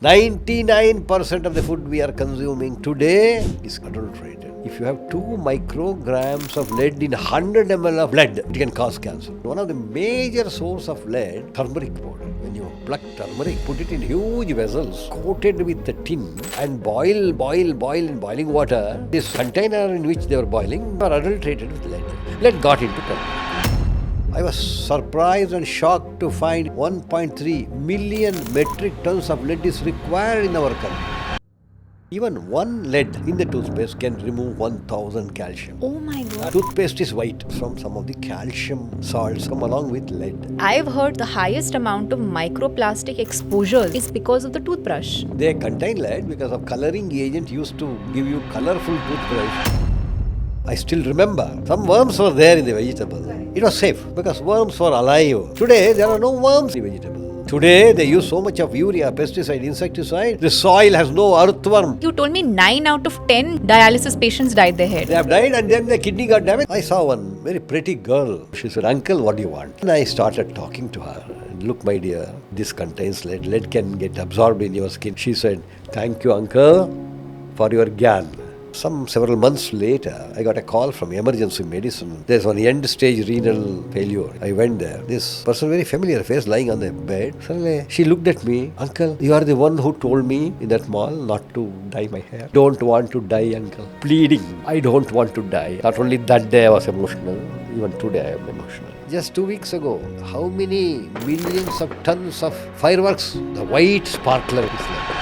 99% of the food we are consuming today is adulterated. If you have 2 micrograms of lead in 100 ml of blood, it can cause cancer. One of the major sources of lead, turmeric powder. When you pluck turmeric, put it in huge vessels, coated with the tin, and boil in boiling water. This container in which they were boiling were adulterated with lead. Lead got into turmeric. I was surprised and shocked to find 1.3 million metric tons of lead is required in our country. Even one lead in the toothpaste can remove 1000 calcium. Oh my god. Toothpaste is white from some of the calcium salts come along with lead. I've heard the highest amount of microplastic exposure is because of the toothbrush. They contain lead because of coloring agent used to give you colorful toothbrush. I still remember some worms were there in the vegetable. It was safe because worms were alive. Today there are no worms in vegetable. Today they use so much of urea, pesticide, insecticide. The soil has no earthworm. You told me 9 out of 10 dialysis patients dyed their hair. They have died and then the kidney got damaged. I saw one very pretty girl. She said, "Uncle, what do you want?" And I started talking to her. "Look, my dear, this contains lead. Lead can get absorbed in your skin." She said, "Thank you, uncle, for your gyan." Several months later, I got a call from emergency medicine. There's one end-stage renal failure. I went there. This person, very familiar face, lying on the bed. Suddenly, she looked at me. "Uncle, you are the one who told me in that mall not to dye my hair. Don't want to die, uncle." Pleading. I don't want to die. Not only that day I was emotional, even today I am emotional. Just 2 weeks ago, how many millions of tons of fireworks, the white sparkler is like.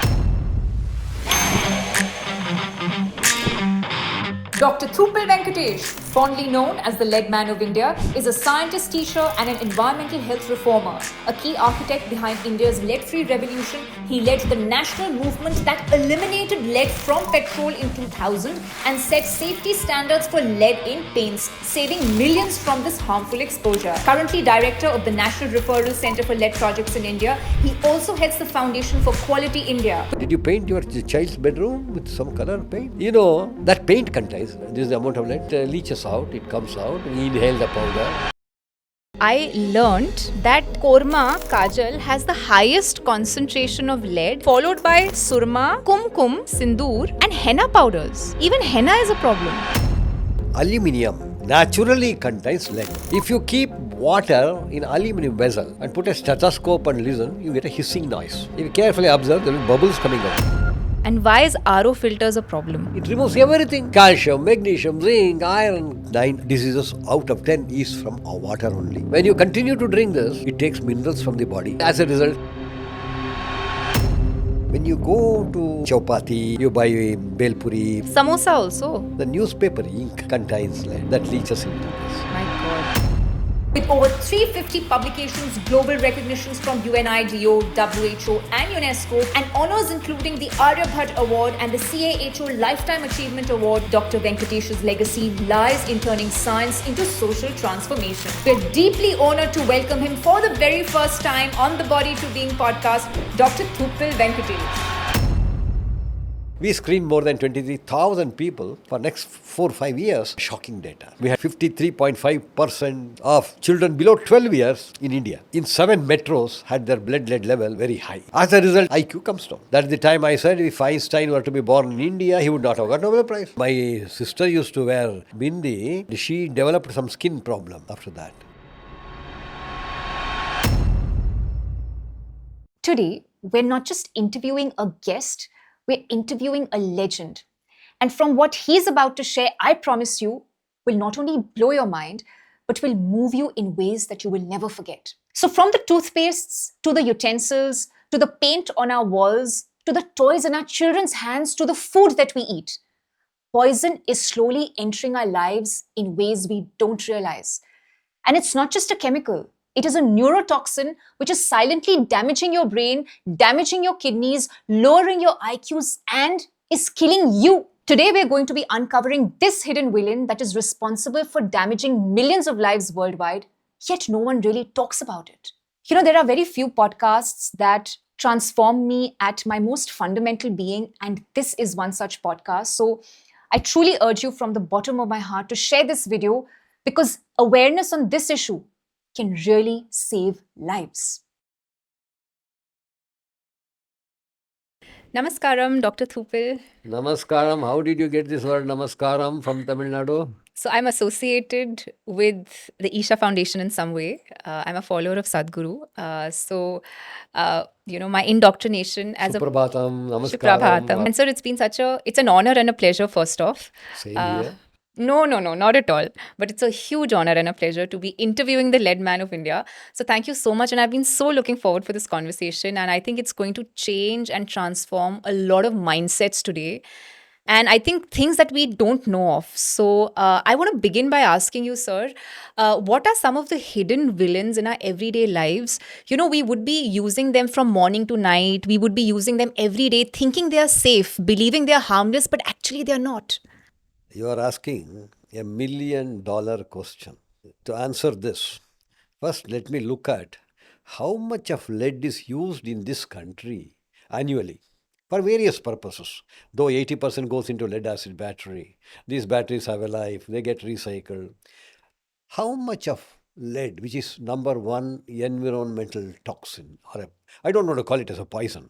Dr. Thuppil Venkatesh, fondly known as the Lead Man of India, is a scientist, teacher and an environmental health reformer. A key architect behind India's lead-free revolution, he led the national movement that eliminated lead from petrol in 2000 and set safety standards for lead in paints, saving millions from this harmful exposure. Currently director of the National Referral Center for Lead Projects in India, he also heads the Foundation for Quality India. Did you paint your child's bedroom with some color paint? You know, that paint contains this is the amount of lead, leaches out, it comes out, we inhale the powder. I learnt that korma kajal has the highest concentration of lead, followed by surma, kumkum, sindoor and henna powders. Even henna is a problem. Aluminium naturally contains lead. If you keep water in aluminium vessel and put a stethoscope and listen, you get a hissing noise. If you carefully observe, there will be bubbles coming out. And why is RO filters a problem? It removes everything. Calcium, magnesium, zinc, iron. 9 diseases out of 10 is from our water only. When you continue to drink this, it takes minerals from the body. As a result, when you go to Chowpatty, you buy Belpuri. Samosa also. The newspaper ink contains lead that leaches into this. My God. With over 350 publications, global recognitions from UNIDO, WHO and UNESCO, and honors including the Aryabhat Award and the CAHO Lifetime Achievement Award, Dr. Venkatesh's legacy lies in turning science into social transformation. We're deeply honored to welcome him for the very first time on the Body to Being podcast, Dr. Thuppil Venkatesh. We screened more than 23,000 people for next 4-5 years. Shocking data. We had 53.5% of children below 12 years in India. In 7 metros had their blood lead level very high. As a result, IQ comes down. That's the time I said if Einstein were to be born in India, he would not have got Nobel Prize. My sister used to wear bindi. She developed some skin problem after that. Today, we're not just interviewing a guest, we're interviewing a legend. And from what he's about to share, I promise you, will not only blow your mind, but will move you in ways that you will never forget. So from the toothpastes, to the utensils, to the paint on our walls, to the toys in our children's hands, to the food that we eat, poison is slowly entering our lives in ways we don't realize. And it's not just a chemical. It is a neurotoxin which is silently damaging your brain, damaging your kidneys, lowering your IQs, and is killing you. Today, we're going to be uncovering this hidden villain that is responsible for damaging millions of lives worldwide, yet no one really talks about it. You know, there are very few podcasts that transform me at my most fundamental being, and this is one such podcast. So I truly urge you from the bottom of my heart to share this video because awareness on this issue can really save lives. Namaskaram, Dr. Thuppil. Namaskaram. How did you get this word Namaskaram from Tamil Nadu? So I'm associated with the Isha Foundation in some way. I'm a follower of Sadhguru. My indoctrination as a Suprabhatam, Suprabhatam. Namaskaram. And sir, it's an honor and a pleasure, first off. Same Uh, here. no, not at all. But it's a huge honor and a pleasure to be interviewing the lead man of India. So thank you so much. And I've been so looking forward for this conversation. And I think it's going to change and transform a lot of mindsets today. And I think things that we don't know of. So I want to begin by asking you, sir, what are some of the hidden villains in our everyday lives? We would be using them from morning to night. We would be using them every day, thinking they are safe, believing they are harmless, but actually they are not. You are asking $1 million question. To answer this, first let me look at how much of lead is used in this country annually for various purposes. Though 80% goes into lead acid battery, these batteries have a life, they get recycled. How much of lead, which is number one environmental toxin, I don't want to call it as a poison,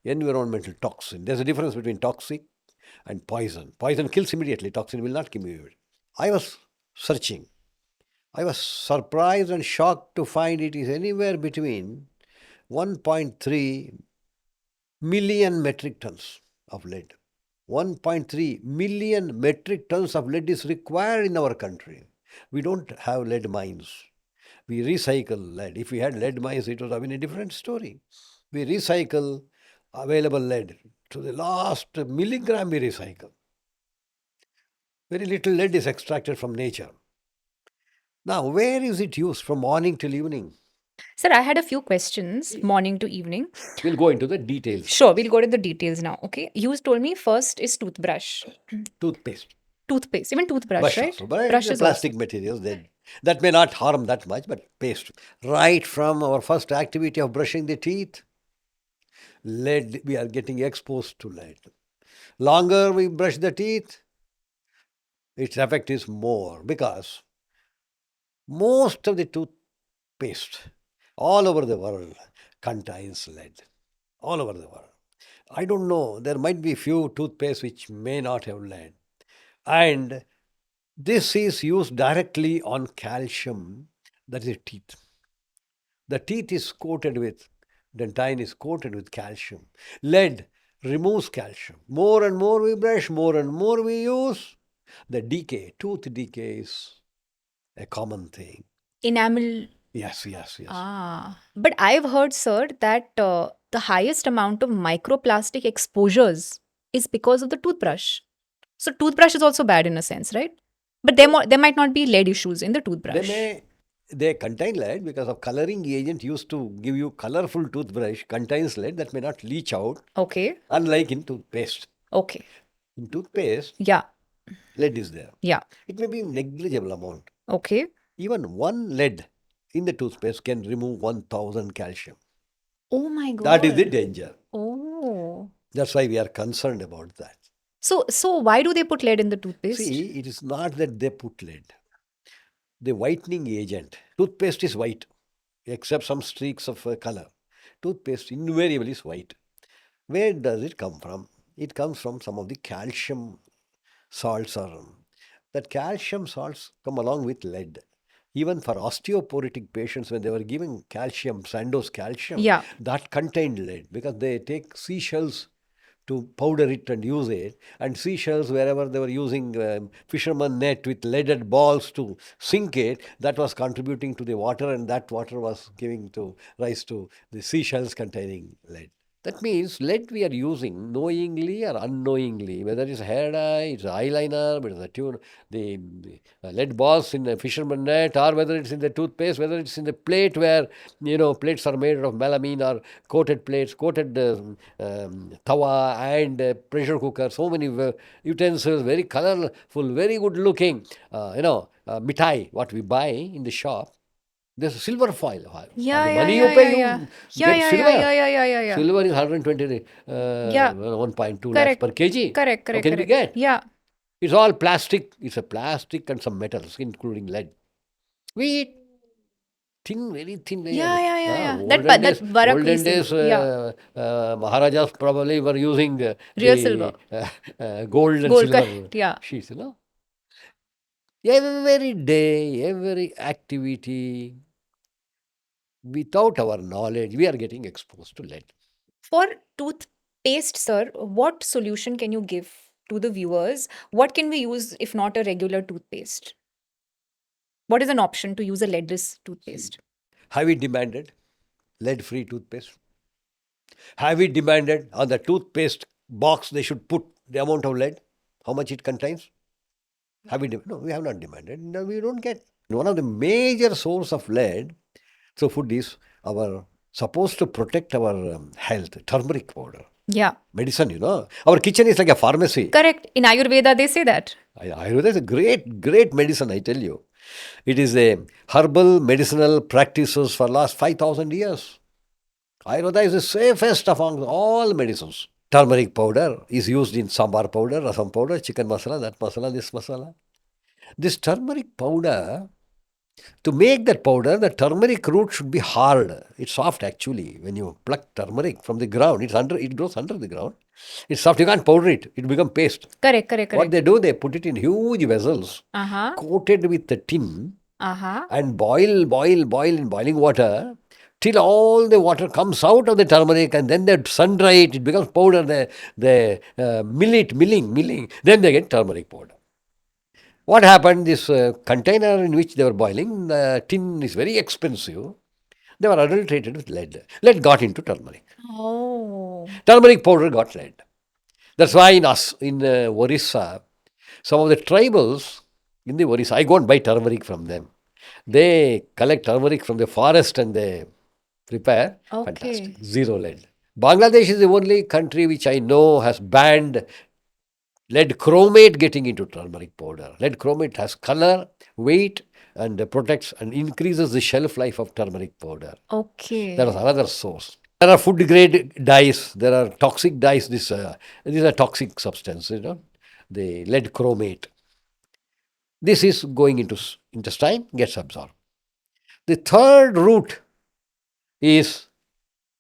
environmental toxin. There's a difference between toxic and poison. Poison kills immediately, toxin will not kill immediately. I was searching. I was surprised and shocked to find it is anywhere between 1.3 million metric tons of lead. 1.3 million metric tons of lead is required in our country. We don't have lead mines. We recycle lead. If we had lead mines, it would have been a different story. We recycle available lead. To the last milligram we recycle. Very little lead is extracted from nature. Now, where is it used from morning till evening? Sir, I had a few questions, morning to evening. We'll go into the details. Sure, we'll go to the details now. Okay. You told me first is toothbrush, Toothpaste. toothpaste, even toothbrush, Brush right? also, but Brush the is plastic materials that may not harm that much, but paste. Right from our first activity of brushing the teeth, lead, we are getting exposed to lead. Longer we brush the teeth, its effect is more because most of the toothpaste all over the world contains lead. All over the world. I don't know, there might be few toothpaste which may not have lead. And this is used directly on calcium, that is teeth. The teeth is coated with, dentine is coated with calcium. Lead removes calcium. More and more we brush, more and more we use. The decay, tooth decay is a common thing. Enamel. Yes. But I've heard, sir, that the highest amount of microplastic exposures is because of the toothbrush. So toothbrush is also bad in a sense, right? But there might not be lead issues in the toothbrush. They contain lead because of coloring agent used to give you colorful toothbrush contains lead that may not leach out. Okay. Unlike in toothpaste. Okay. In toothpaste, Yeah. lead is there. Yeah. It may be negligible amount. Okay. Even one lead in the toothpaste can remove 1,000 calcium. Oh my God. That is the danger. Oh. That's why we are concerned about that. So why do they put lead in the toothpaste? See, it is not that they put lead. The whitening agent, toothpaste is white, except some streaks of color. Toothpaste invariably is white. Where does it come from? It comes from some of the calcium salts. That calcium salts come along with lead. Even for osteoporotic patients, when they were giving calcium, Sandoz calcium, Yeah. that contained lead because they take seashells to powder it and use it. And seashells, wherever they were using fisherman net with leaded balls to sink it, that was contributing to the water, and that water was giving rise to the seashells containing lead. That means lead we are using knowingly or unknowingly, whether it's hair dye, it's eyeliner, whether it's the lead balls in the fisherman net, or whether it's in the toothpaste, whether it's in the plate where, plates are made of melamine or coated plates, coated tawa and pressure cooker, so many utensils, very colorful, very good looking, mithai, what we buy in the shop. There's a silver foil. Yeah, The money yeah, you pay, yeah, you yeah. get silver. Yeah. Silver is 120, Yeah. 1.2 lakhs Correct. per kg. Correct. How can we get? Yeah. It's all plastic. It's a plastic and some metals, including lead. We eat. thin, very thin layer. Yeah. Olden Varak we olden say. days, Yeah. Maharajas probably were using Real silver. Gold and Gold, silver correct, yeah. sheets, Every day, every activity, without our knowledge, we are getting exposed to lead. For toothpaste, sir, what solution can you give to the viewers? What can we use if not a regular toothpaste? What is an option to use a leadless toothpaste? Have we demanded lead-free toothpaste? Have we demanded on the toothpaste box they should put the amount of lead, how much it contains? Have we? No, we have not demanded. No, we don't get. One of the major source of lead through food is our supposed to protect our health. Turmeric powder, Yeah. medicine. Our kitchen is like a pharmacy. Correct. In Ayurveda, they say that. Ayurveda is a great medicine. I tell you, it is a herbal medicinal practices for last 5,000 years. Ayurveda is the safest among all medicines. Turmeric powder is used in sambar powder, rasam powder, chicken masala, that masala, this masala. This turmeric powder, to make that powder, the turmeric root should be hard. It's soft actually. When you pluck turmeric from the ground, it grows under the ground. It's soft. You can't powder it. It becomes paste. Correct. What they do, they put it in huge vessels, Uh-huh. coated with the tin, Uh-huh. and boil in boiling water till all the water comes out of the turmeric, and then they sun dry it. It becomes powder. They milling. Then they get turmeric powder. What happened? This container in which they were boiling, the tin is very expensive. They were adulterated with lead. Lead got into turmeric. Oh. Turmeric powder got lead. That's why in Orissa, some of the tribals in the Orissa, I go and buy turmeric from them. They collect turmeric from the forest and they prepare. Okay. Fantastic. Zero lead. Bangladesh is the only country which I know has banned lead chromate getting into turmeric powder. Lead chromate has color, weight, and protects and increases the shelf life of turmeric powder. Okay. That was another source. There are food grade dyes. There are toxic dyes. These are toxic substances. The lead chromate. This is going into intestine, gets absorbed. The third route is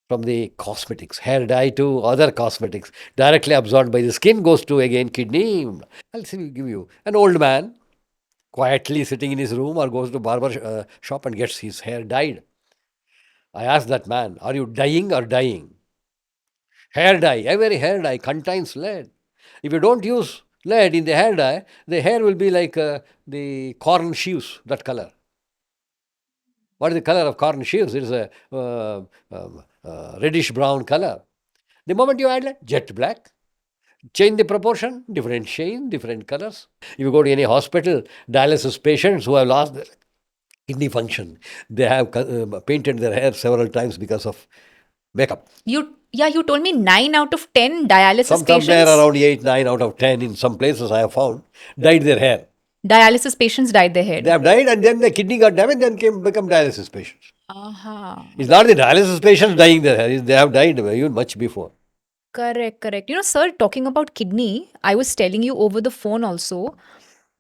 from the cosmetics, hair dye to other cosmetics, directly absorbed by the skin, goes to again kidney. I'll give you an old man quietly sitting in his room or goes to barber shop and gets his hair dyed. I asked that man, are you dyeing or dyeing? Hair dye, every hair dye contains lead. If you don't use lead in the hair dye, the hair will be like the corn sheaves, that color. What is the color of corn sheaves? It is a reddish brown color. The moment you add lead, jet black. Change the proportion, different shade, different colors. If you go to any hospital, dialysis patients who have lost their kidney function, they have painted their hair several times because of makeup. You told me 9 out of 10 dialysis patients. Somewhere around 8, 9 out of 10 in some places I have found, dyed their hair. Dialysis patients dyed their hair. They have died and then the kidney got damaged, then become dialysis patients. Uh-huh. It's not the dialysis patients dying their hair, they have died even much before. Correct. Sir, talking about kidney, I was telling you over the phone also,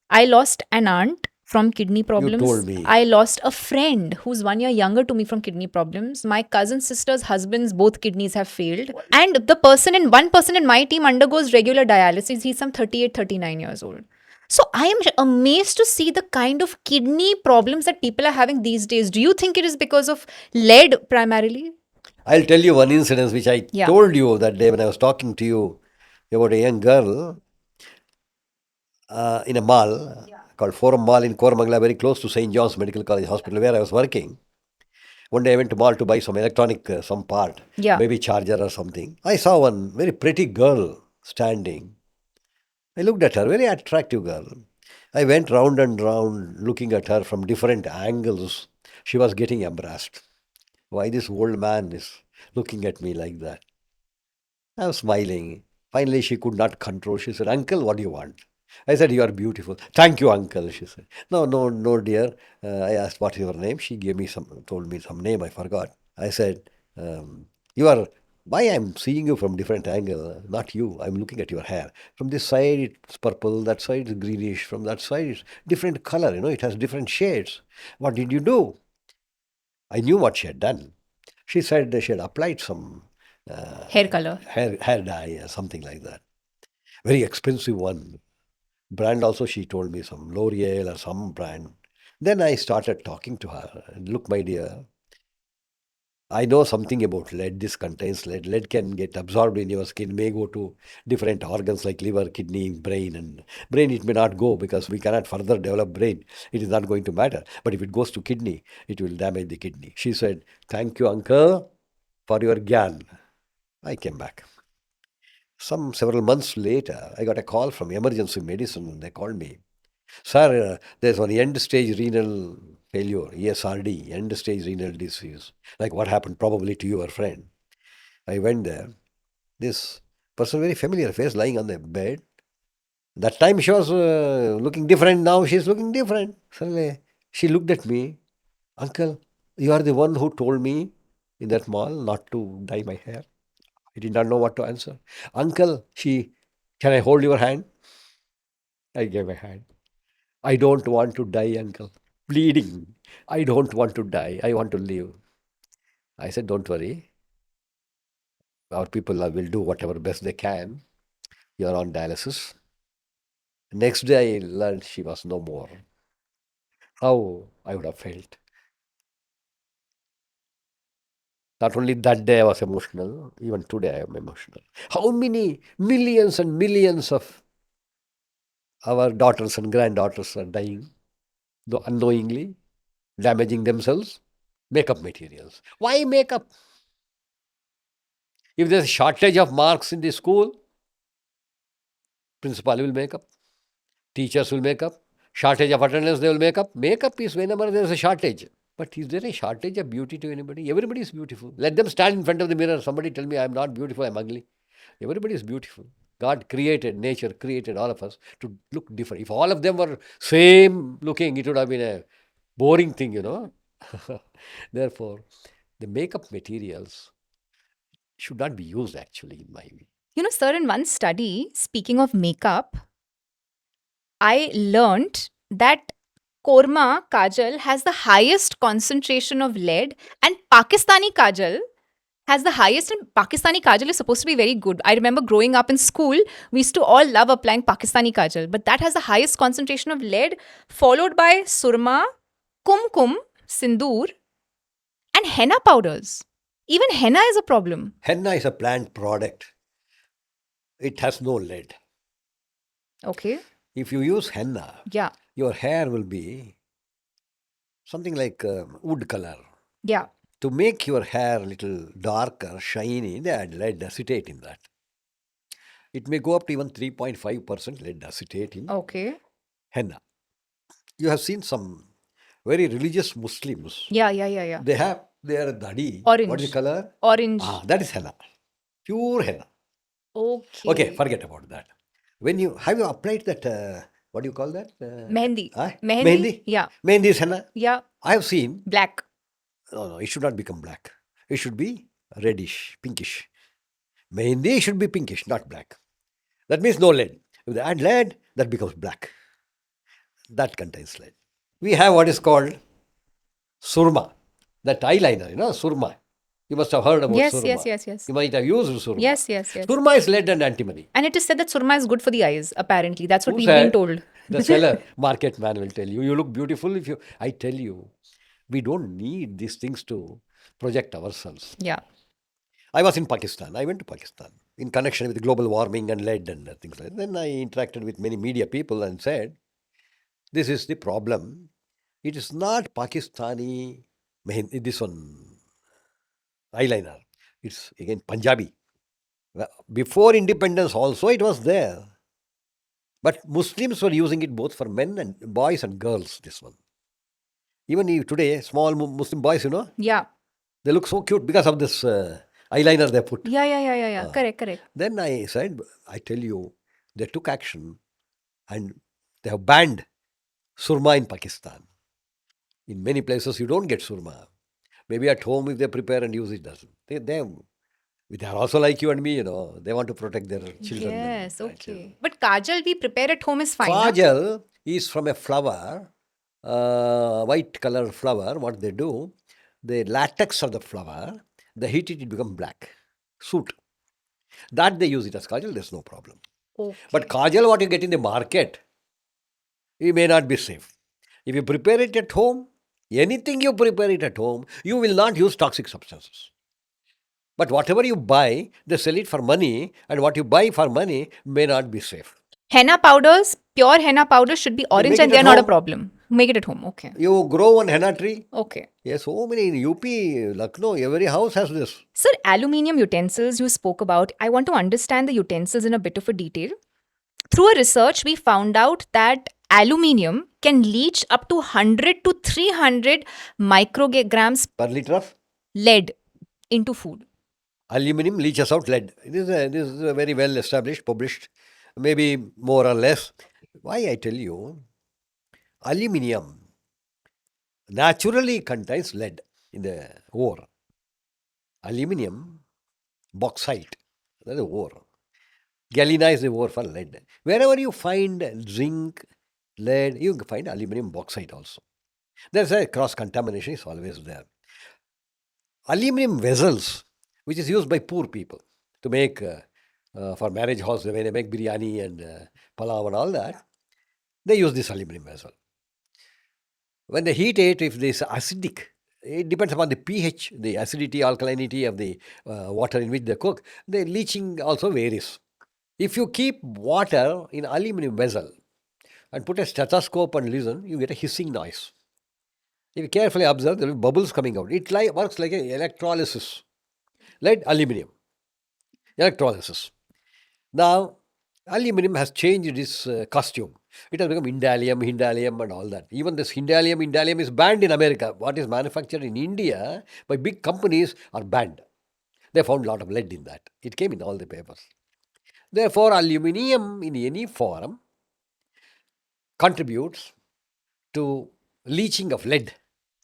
I lost an aunt from kidney problems. told me. I lost a friend who's 1 year younger to me from kidney problems. My cousin sister's husbands, both kidneys have failed. And one person in my team undergoes regular dialysis. He's some 38, 39 years old. So I am amazed to see the kind of kidney problems that people are having these days. Do you think it is because of lead primarily? I'll tell you one incident which I told you that day when I was talking to you about a young girl in a mall called Forum Mall in Koramangala, very close to St. John's Medical College Hospital where I was working. One day I went to mall to buy some electronic, some part, maybe charger or something. I saw one very pretty girl standing. I looked at her, very attractive girl. I went round and round looking at her from different angles. She was getting embarrassed. Why this old man is looking at me like that? I was smiling. Finally, she could not control. She said, "Uncle, what do you want?" I said, "You are beautiful." "Thank you, uncle," she said. No, dear. I asked, "What is your name?" She told me some name, I forgot. I said, why I'm seeing you from different angle, not you. I'm looking at your hair. From this side, it's purple. That side is greenish. From that side, it's different color. It has different shades. What did you do? I knew what she had done. She said she had applied some Hair color. hair dye or something like that. Very expensive one. Brand also she told me some L'Oreal or some brand. Then I started talking to her. Look, my dear, I know something about lead. This contains lead. Lead can get absorbed in your skin, may go to different organs like liver, kidney, brain. And brain, it may not go because we cannot further develop brain. It is not going to matter. But if it goes to kidney, it will damage the kidney. She said, "Thank you, uncle, for your gyan." I came back. Several months later, I got a call from emergency medicine. They called me. Sir, there's one end stage renal failure, ESRD, end stage renal disease. Like what happened probably to your friend. I went there. This person, very familiar face, lying on the bed. That time she was looking different. Now she's looking different. Suddenly, she looked at me. Uncle, you are the one who told me in that mall not to dye my hair. I did not know what to answer. Uncle, can I hold your hand? I gave a hand. I don't want to die, uncle. Bleeding. I don't want to die. I want to live. I said, don't worry. Our people will do whatever best they can. You're on dialysis. Next day, I learned she was no more. How I would have felt. Not only that day I was emotional, even today I am emotional. How many millions and millions of our daughters and granddaughters are dying, though unknowingly, damaging themselves? Makeup materials. Why makeup? If there's a shortage of marks in the school, principal will make up, teachers will make up, shortage of attendance, they will make up. Makeup is whenever there's a shortage. But is there a shortage of beauty to anybody? Everybody is beautiful. Let them stand in front of the mirror. Somebody tell me I'm not beautiful, I'm ugly. Everybody is beautiful. God created, nature created all of us to look different. If all of them were same looking, it would have been a boring thing, Therefore, the makeup materials should not be used actually, in my view. Sir, in one study, speaking of makeup, I learnt that Korma Kajal has the highest concentration of lead and Pakistani Kajal has the highest, and Pakistani Kajal is supposed to be very good. I remember growing up in school, we used to all love applying Pakistani Kajal, but that has the highest concentration of lead, followed by Surma, Kumkum, Sindoor, and henna powders. Even henna is a problem. Henna is a plant product. It has no lead. Okay. If you use henna, Yeah. your hair will be something like wood color. Yeah. To make your hair a little darker, shiny, they add lead acetate in that. It may go up to even 3.5% lead acetate in Okay. henna. You have seen some very religious Muslims. Yeah. They have their dadi. Orange. What is the color? Orange. That is henna. Pure henna. Okay. Okay, forget about that. Have you applied that, what do you call that? Mehendi. Mehendi? Yeah. Mehendi is henna. Yeah. I have seen. Black. No, it should not become black. It should be reddish, pinkish. Mehendi should be pinkish, not black. That means no lead. If they add lead, that becomes black. That contains lead. We have what is called surma, that eyeliner, surma. You must have heard about surma. Yes. You might have used surma. Yes. Surma is lead and antimony. And it is said that surma is good for the eyes, apparently. That's what Who we've said? been told. The seller, market man will tell you. You look beautiful I tell you, we don't need these things to project ourselves. Yeah. I was in Pakistan. I went to Pakistan in connection with global warming and lead and things like that. Then I interacted with many media people and said, this is the problem. It is not Pakistani, this one, eyeliner. It's again Punjabi. Before independence also it was there. But Muslims were using it both for men and boys and girls, this one. Even today, small Muslim boys, Yeah. they look so cute because of this eyeliner they put. Yeah. Correct. Then I said, I tell you, they took action and they have banned surma in Pakistan. In many places, you don't get surma. Maybe at home, if they prepare and use it, doesn't. They are also like you and me, they want to protect their children. Yes, okay. But kajal we prepare at home is fine. Na? Kajal is from a flower, white color flower. What they do, the latex of the flower, they heat it, it becomes black. Soot. That they use it as kajal, there's no problem. Okay. But kajal, what you get in the market, it may not be safe. If you prepare it at home, anything you prepare it at home, you will not use toxic substances. But whatever you buy, they sell it for money, and what you buy for money may not be safe. Henna powders, pure henna powders should be orange make and it they're at not a home. problem. Make it at home. Okay. You grow one henna tree. Okay. Yes, so many in UP, Lucknow, every house has this. Sir, aluminium utensils you spoke about, I want to understand the utensils in a bit of a detail. Through a research, we found out that aluminium can leach up to 100 to 300 micrograms Per liter of lead into food. aluminium leaches out lead. This is a very well established, published, maybe more or less. Why I tell you, aluminium naturally contains lead in the ore. Aluminium, bauxite, that's the ore. Galena is the ore for lead. Wherever you find zinc, lead, you find aluminium bauxite also. There's a cross contamination is always there. Aluminium vessels, which is used by poor people to make for marriage halls, when they make biryani and palav and all that, they use this aluminium vessel. When they heat it, if this acidic, it depends upon the pH, the acidity, alkalinity of the water in which they cook. The leaching also varies. If you keep water in aluminium vessel and put a stethoscope and listen, you get a hissing noise. If you carefully observe, there will be bubbles coming out. It works like an electrolysis. Lead, aluminium. Electrolysis. Now, aluminium has changed its costume. It has become Hindalum and all that. Even this Hindalum is banned in America. What is manufactured in India by big companies are banned. They found a lot of lead in that. It came in all the papers. Therefore, aluminium in any form contributes to leaching of lead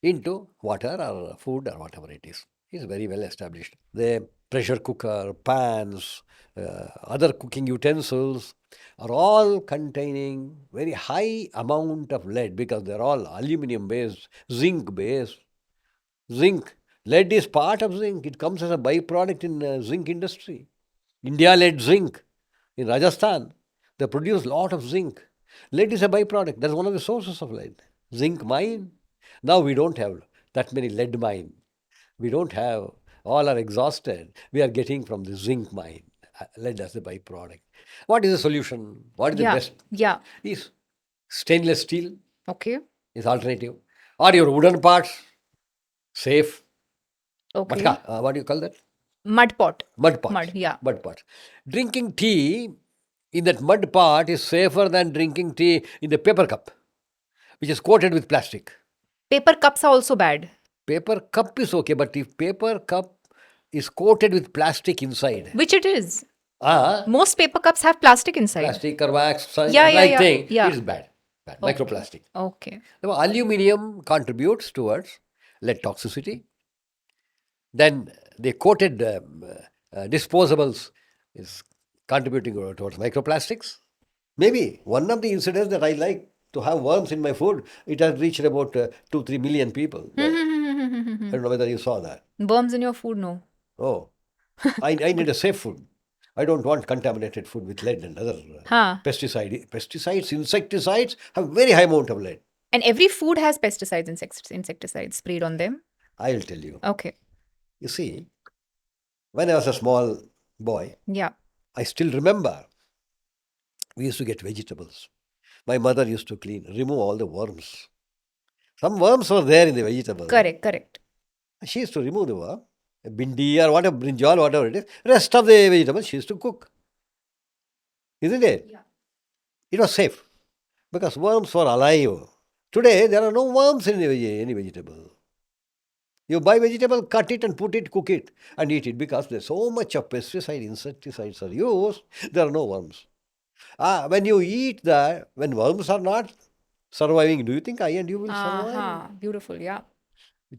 into water or food or whatever it is. It's very well established. The pressure cooker, pans, other cooking utensils are all containing very high amount of lead because they're all aluminium based, zinc based. Zinc, lead is part of zinc. It comes as a byproduct in zinc industry. India lead zinc. In Rajasthan, they produce a lot of zinc. Lead is a byproduct. That's one of the sources of lead. Zinc mine. Now we don't have that many lead mine. We don't have, all are exhausted. We are getting from the zinc mine. Lead as the byproduct. What is the solution? What is the best? Yeah. Is stainless steel Okay. is alternative. Or your wooden parts, safe. Okay. Matka, what do you call that? Mud pot. Mud pot. Mud, yeah. Mud pot. Drinking tea in that mud pot is safer than drinking tea in the paper cup, which is coated with plastic. Paper cups are also bad. Paper cup is okay, but if paper cup is coated with plastic inside, Which it is. ah, Most paper cups have plastic inside. plastic or wax, Yeah. thing, Yeah. it is bad. Bad. Microplastic. Okay. Now, aluminium contributes towards lead toxicity. Then the coated disposables is contributing towards microplastics. Maybe one of the incidents that I like to have worms in my food, it has reached about 2-3 million people. I don't know whether you saw that. Worms in your food, no. Oh, I need a safe food. I don't want contaminated food with lead and other pesticides, insecticides have very high amount of lead. And every food has pesticides, insecticides sprayed on them. I'll tell you. Okay. You see, when I was a small boy, Yeah. I still remember we used to get vegetables. My mother used to remove all the worms. Some worms were there in the vegetable. Correct. She used to remove the worm, a bindi or whatever, brinjal, whatever it is. Rest of the vegetables she used to cook. Isn't it? Yeah. It was safe because worms were alive. Today, there are no worms in any vegetable. You buy vegetable, cut it and put it, cook it and eat it because there's so much of pesticide, insecticides are used, there are no worms. When you eat that, when worms are not surviving, do you think I and you will survive? Beautiful, yeah.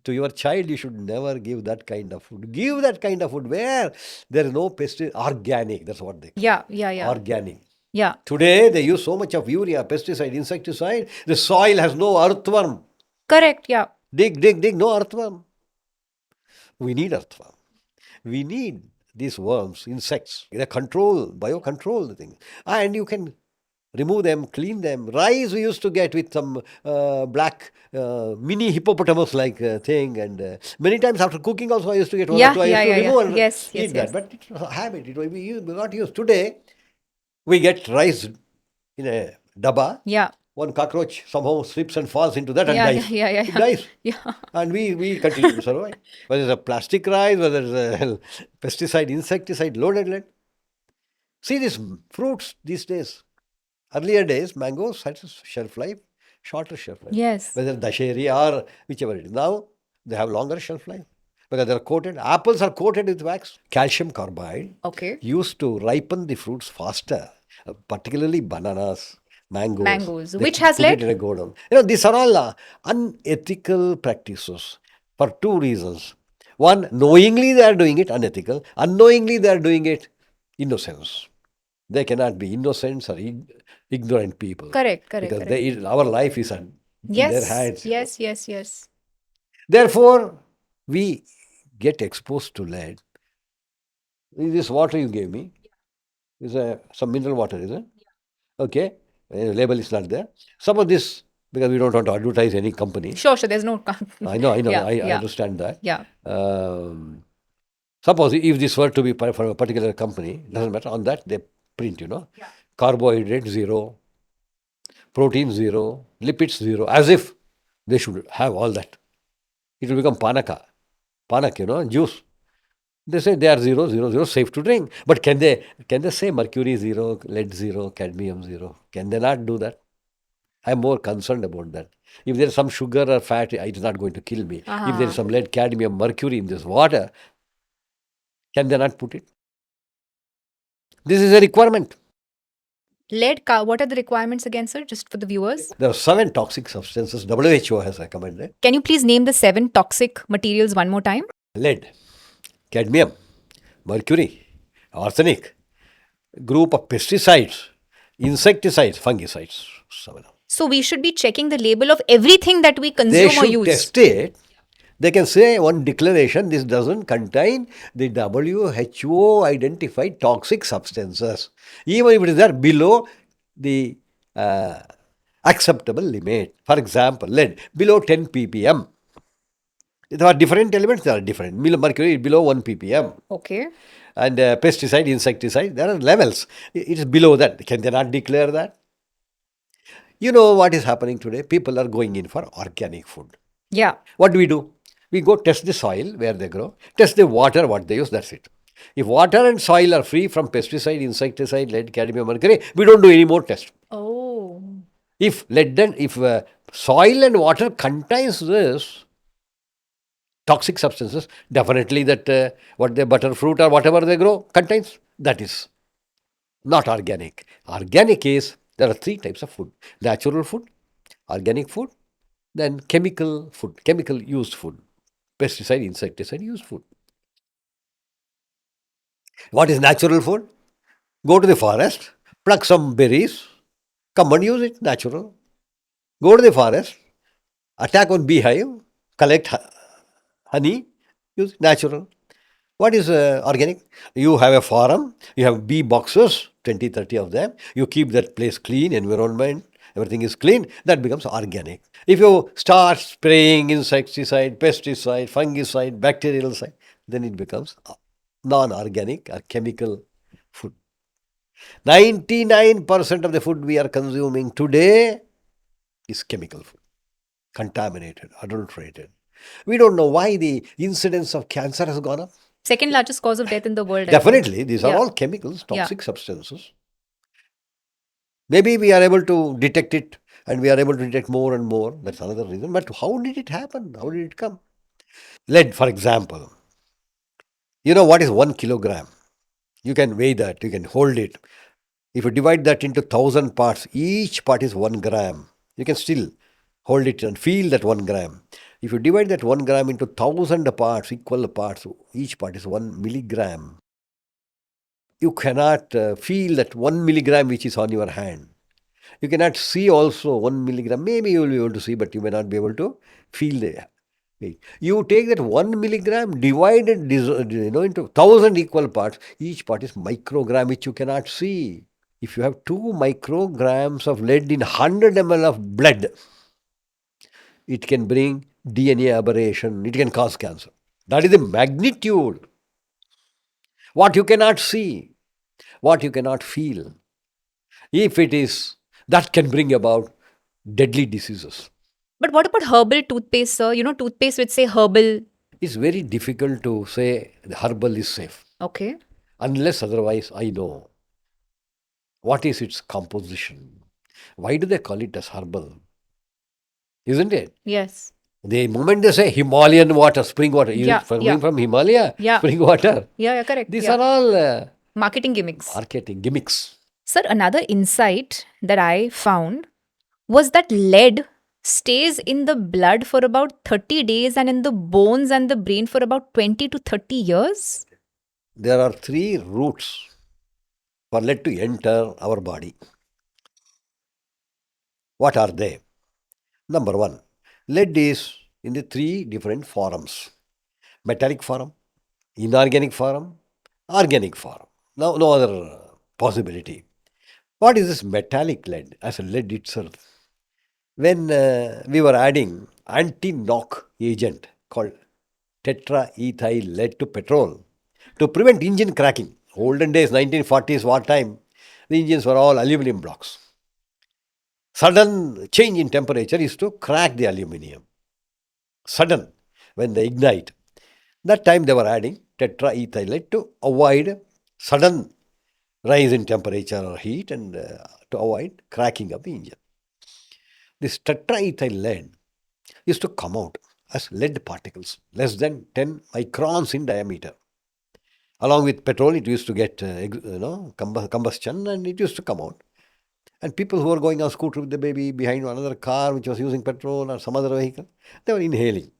To your child, you should never give that kind of food. Give that kind of food where there is no pesticide, organic, that's what they call Yeah. organic. Yeah. Today, they use so much of urea, pesticide, insecticide, the soil has no earthworm. Correct, yeah. Dig, no earthworm. We need earthworm. We need these worms, insects. They control, biocontrol the thing. And you can remove them, clean them. Rice we used to get with some black mini hippopotamus like thing. And many times after cooking also I used to get one Yeah, or two. I yeah, used to yeah, remove yeah. and Yes, eat yes, that. yes. But it was a habit. We not used. Today we get rice in a dabba. Yeah. One cockroach somehow slips and falls into that and Yeah, dies. yeah, yeah, It yeah. dies. Yeah. And we continue to survive. Whether it's a plastic rice, whether it's a pesticide, insecticide, loaded lead. See these fruits these days. Earlier days, mangoes had a shelf life, shorter shelf life. Yes. Whether dasheri or whichever it is. Now, they have longer shelf life because they're coated. Apples are coated with wax. Calcium carbide Okay. used to ripen the fruits faster, particularly bananas, mangoes. Mangoes. They Which has put led? it in a go down. You know, these are all unethical practices for two reasons. One, knowingly they are doing it unethical. Unknowingly they are doing it innocence. They cannot be innocents or ignorant people. Correct, Because correct. our life is in their Yes, hands. yes, yes, yes. Therefore, we get exposed to lead. This water you gave me is some mineral water, is it? Okay. Label is not there. Some of this, because we don't want to advertise any company. Sure, sure. There's no. I know, Yeah, I yeah, understand that. yeah. Suppose if this were to be for a particular company, doesn't matter, on that they print, carbohydrate 0, protein 0, lipids 0, as if they should have all that. It will become panak, juice. They say they are 0, 0, 0, safe to drink. But can they say mercury 0, lead 0, cadmium 0? Can they not do that? I'm more concerned about that. If there is some sugar or fat, it is not going to kill me. If there is some lead, cadmium, mercury in this water, can they not put it? This is a requirement. What are the requirements again, sir? Just for the viewers. There are 7 toxic substances WHO has recommended. Can you please name the 7 toxic materials one more time? Lead, cadmium, mercury, arsenic, group of pesticides, insecticides, fungicides. 7. So we should be checking the label of everything that we They consume or should use. test it. They can say one declaration, this doesn't contain the WHO identified toxic substances. Even if it is there below the acceptable limit. For example, lead below 10 ppm. There are different elements, they are different. Mercury is below 1 ppm. Okay. And pesticide, insecticide, there are levels. It is below that. Can they not declare that? You know what is happening today? People are going in for organic food. Yeah. What do? We go test the soil where they grow, test the water, what they use, that's it. If water and soil are free from pesticide, insecticide, lead, cadmium, mercury, we don't do any more tests. Oh. If soil and water contains this toxic substances, definitely that what they butter fruit or whatever they grow contains, that is not organic. Organic is, there are 3 types of food: natural food, organic food, then chemical food, chemical used food, pesticide, insecticide used food. What is natural food? Go to the forest, pluck some berries, come and use it, natural. Go to the forest, attack one beehive, collect honey, use it, natural. What is organic? You have a farm, you have bee boxes, 20, 30 of them. You keep that place clean, environment, everything is clean, that becomes organic. If you start spraying insecticide, pesticide, fungicide, bacterial side, then it becomes non-organic or chemical food. 99% of the food we are consuming today is chemical food, contaminated, adulterated. We don't know why the incidence of cancer has gone up. Second largest cause of death in the world. Definitely, these are all chemicals, toxic substances. Maybe we are able to detect it and we are able to detect more and more. That's another reason. But how did it happen? How did it come? Lead, for example. You know what is 1 kilogram? You can weigh that, you can hold it. If you divide that into 1,000 parts, each part is 1 gram. You can still hold it and feel that 1 gram. If you divide that 1 gram into 1,000 parts, equal parts, each part is 1 milligram. You cannot feel that 1 milligram which is on your hand. You cannot see also 1 milligram. Maybe you will be able to see, but you may not be able to feel You take that 1 milligram, divide it into 1,000 equal parts. Each part is microgram, which you cannot see. If you have 2 micrograms of lead in 100 ml of blood, it can bring DNA aberration. It can cause cancer. That is the magnitude. What you cannot see, what you cannot feel. If it is, that can bring about deadly diseases. But what about herbal toothpaste, sir? Toothpaste which say herbal. It's very difficult to say the herbal is safe. Okay. Unless otherwise I know what is its composition. Why do they call it as herbal? Isn't it? Yes. The moment they say Himalayan water, spring water, is Yeah, it coming yeah. from Himalaya? Yeah. Spring water. Yeah, correct. These Yeah. are all Marketing gimmicks. marketing gimmicks. Sir, another insight that I found was that lead stays in the blood for about 30 days and in the bones and the brain for about 20 to 30 years. There are 3 routes for lead to enter our body. What are they? Number 1, lead is in the 3 different forms: metallic form, inorganic form, organic form. Now, no other possibility. What is this metallic lead as a lead itself? When we were adding anti-knock agent called tetraethyl lead to petrol to prevent engine cracking. Olden days, 1940s wartime, the engines were all aluminium blocks. Sudden change in temperature is to crack the aluminium. Sudden, when they ignite. That time they were adding tetraethyl lead to avoid sudden rise in temperature or heat and to avoid cracking of the engine. This tetraethyl lead used to come out as lead particles, less than 10 microns in diameter. Along with petrol, it used to get combustion, and it used to come out. And people who were going on scooter with the baby behind another car which was using petrol or some other vehicle, they were inhaling.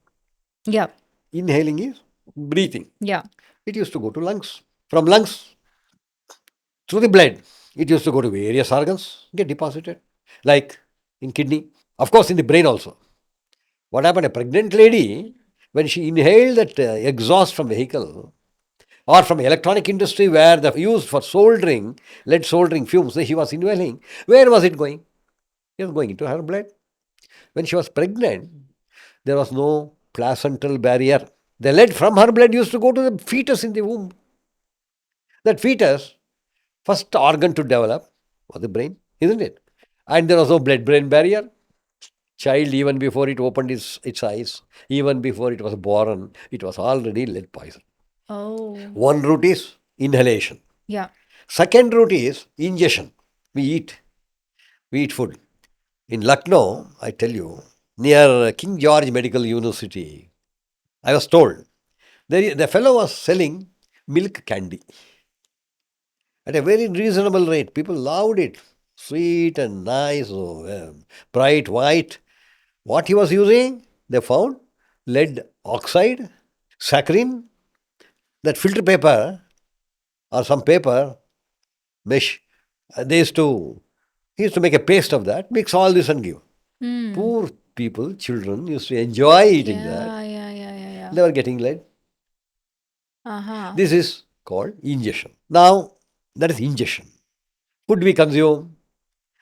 Yeah. Inhaling is breathing. Yeah. It used to go to lungs. From lungs, through the blood, it used to go to various organs, get deposited. Like in kidney, of course in the brain also. What happened? A pregnant lady, when she inhaled that exhaust from vehicle or from electronic industry where they used for soldering, lead soldering fumes, she was inhaling. Where was it going? It was going into her blood. When she was pregnant, there was no placental barrier. The lead from her blood used to go to the fetus in the womb. That fetus, first organ to develop was the brain, isn't it? And there was no blood-brain barrier. Child, even before it opened its eyes, even before it was born, it was already lead poison. Oh. One route is inhalation. Yeah. Second route is ingestion. We eat food. In Lucknow, I tell you, near King George Medical University, I was told, the fellow was selling milk candy at a very reasonable rate. People loved it. Sweet and nice, bright white. What he was using? They found lead oxide, saccharin, that filter paper or some paper, mesh. He used to make a paste of that, mix all this and give. Poor people, children used to enjoy eating that. Yeah. They were getting lead. Uh-huh. This is called ingestion. Now, that is ingestion. Food we consume,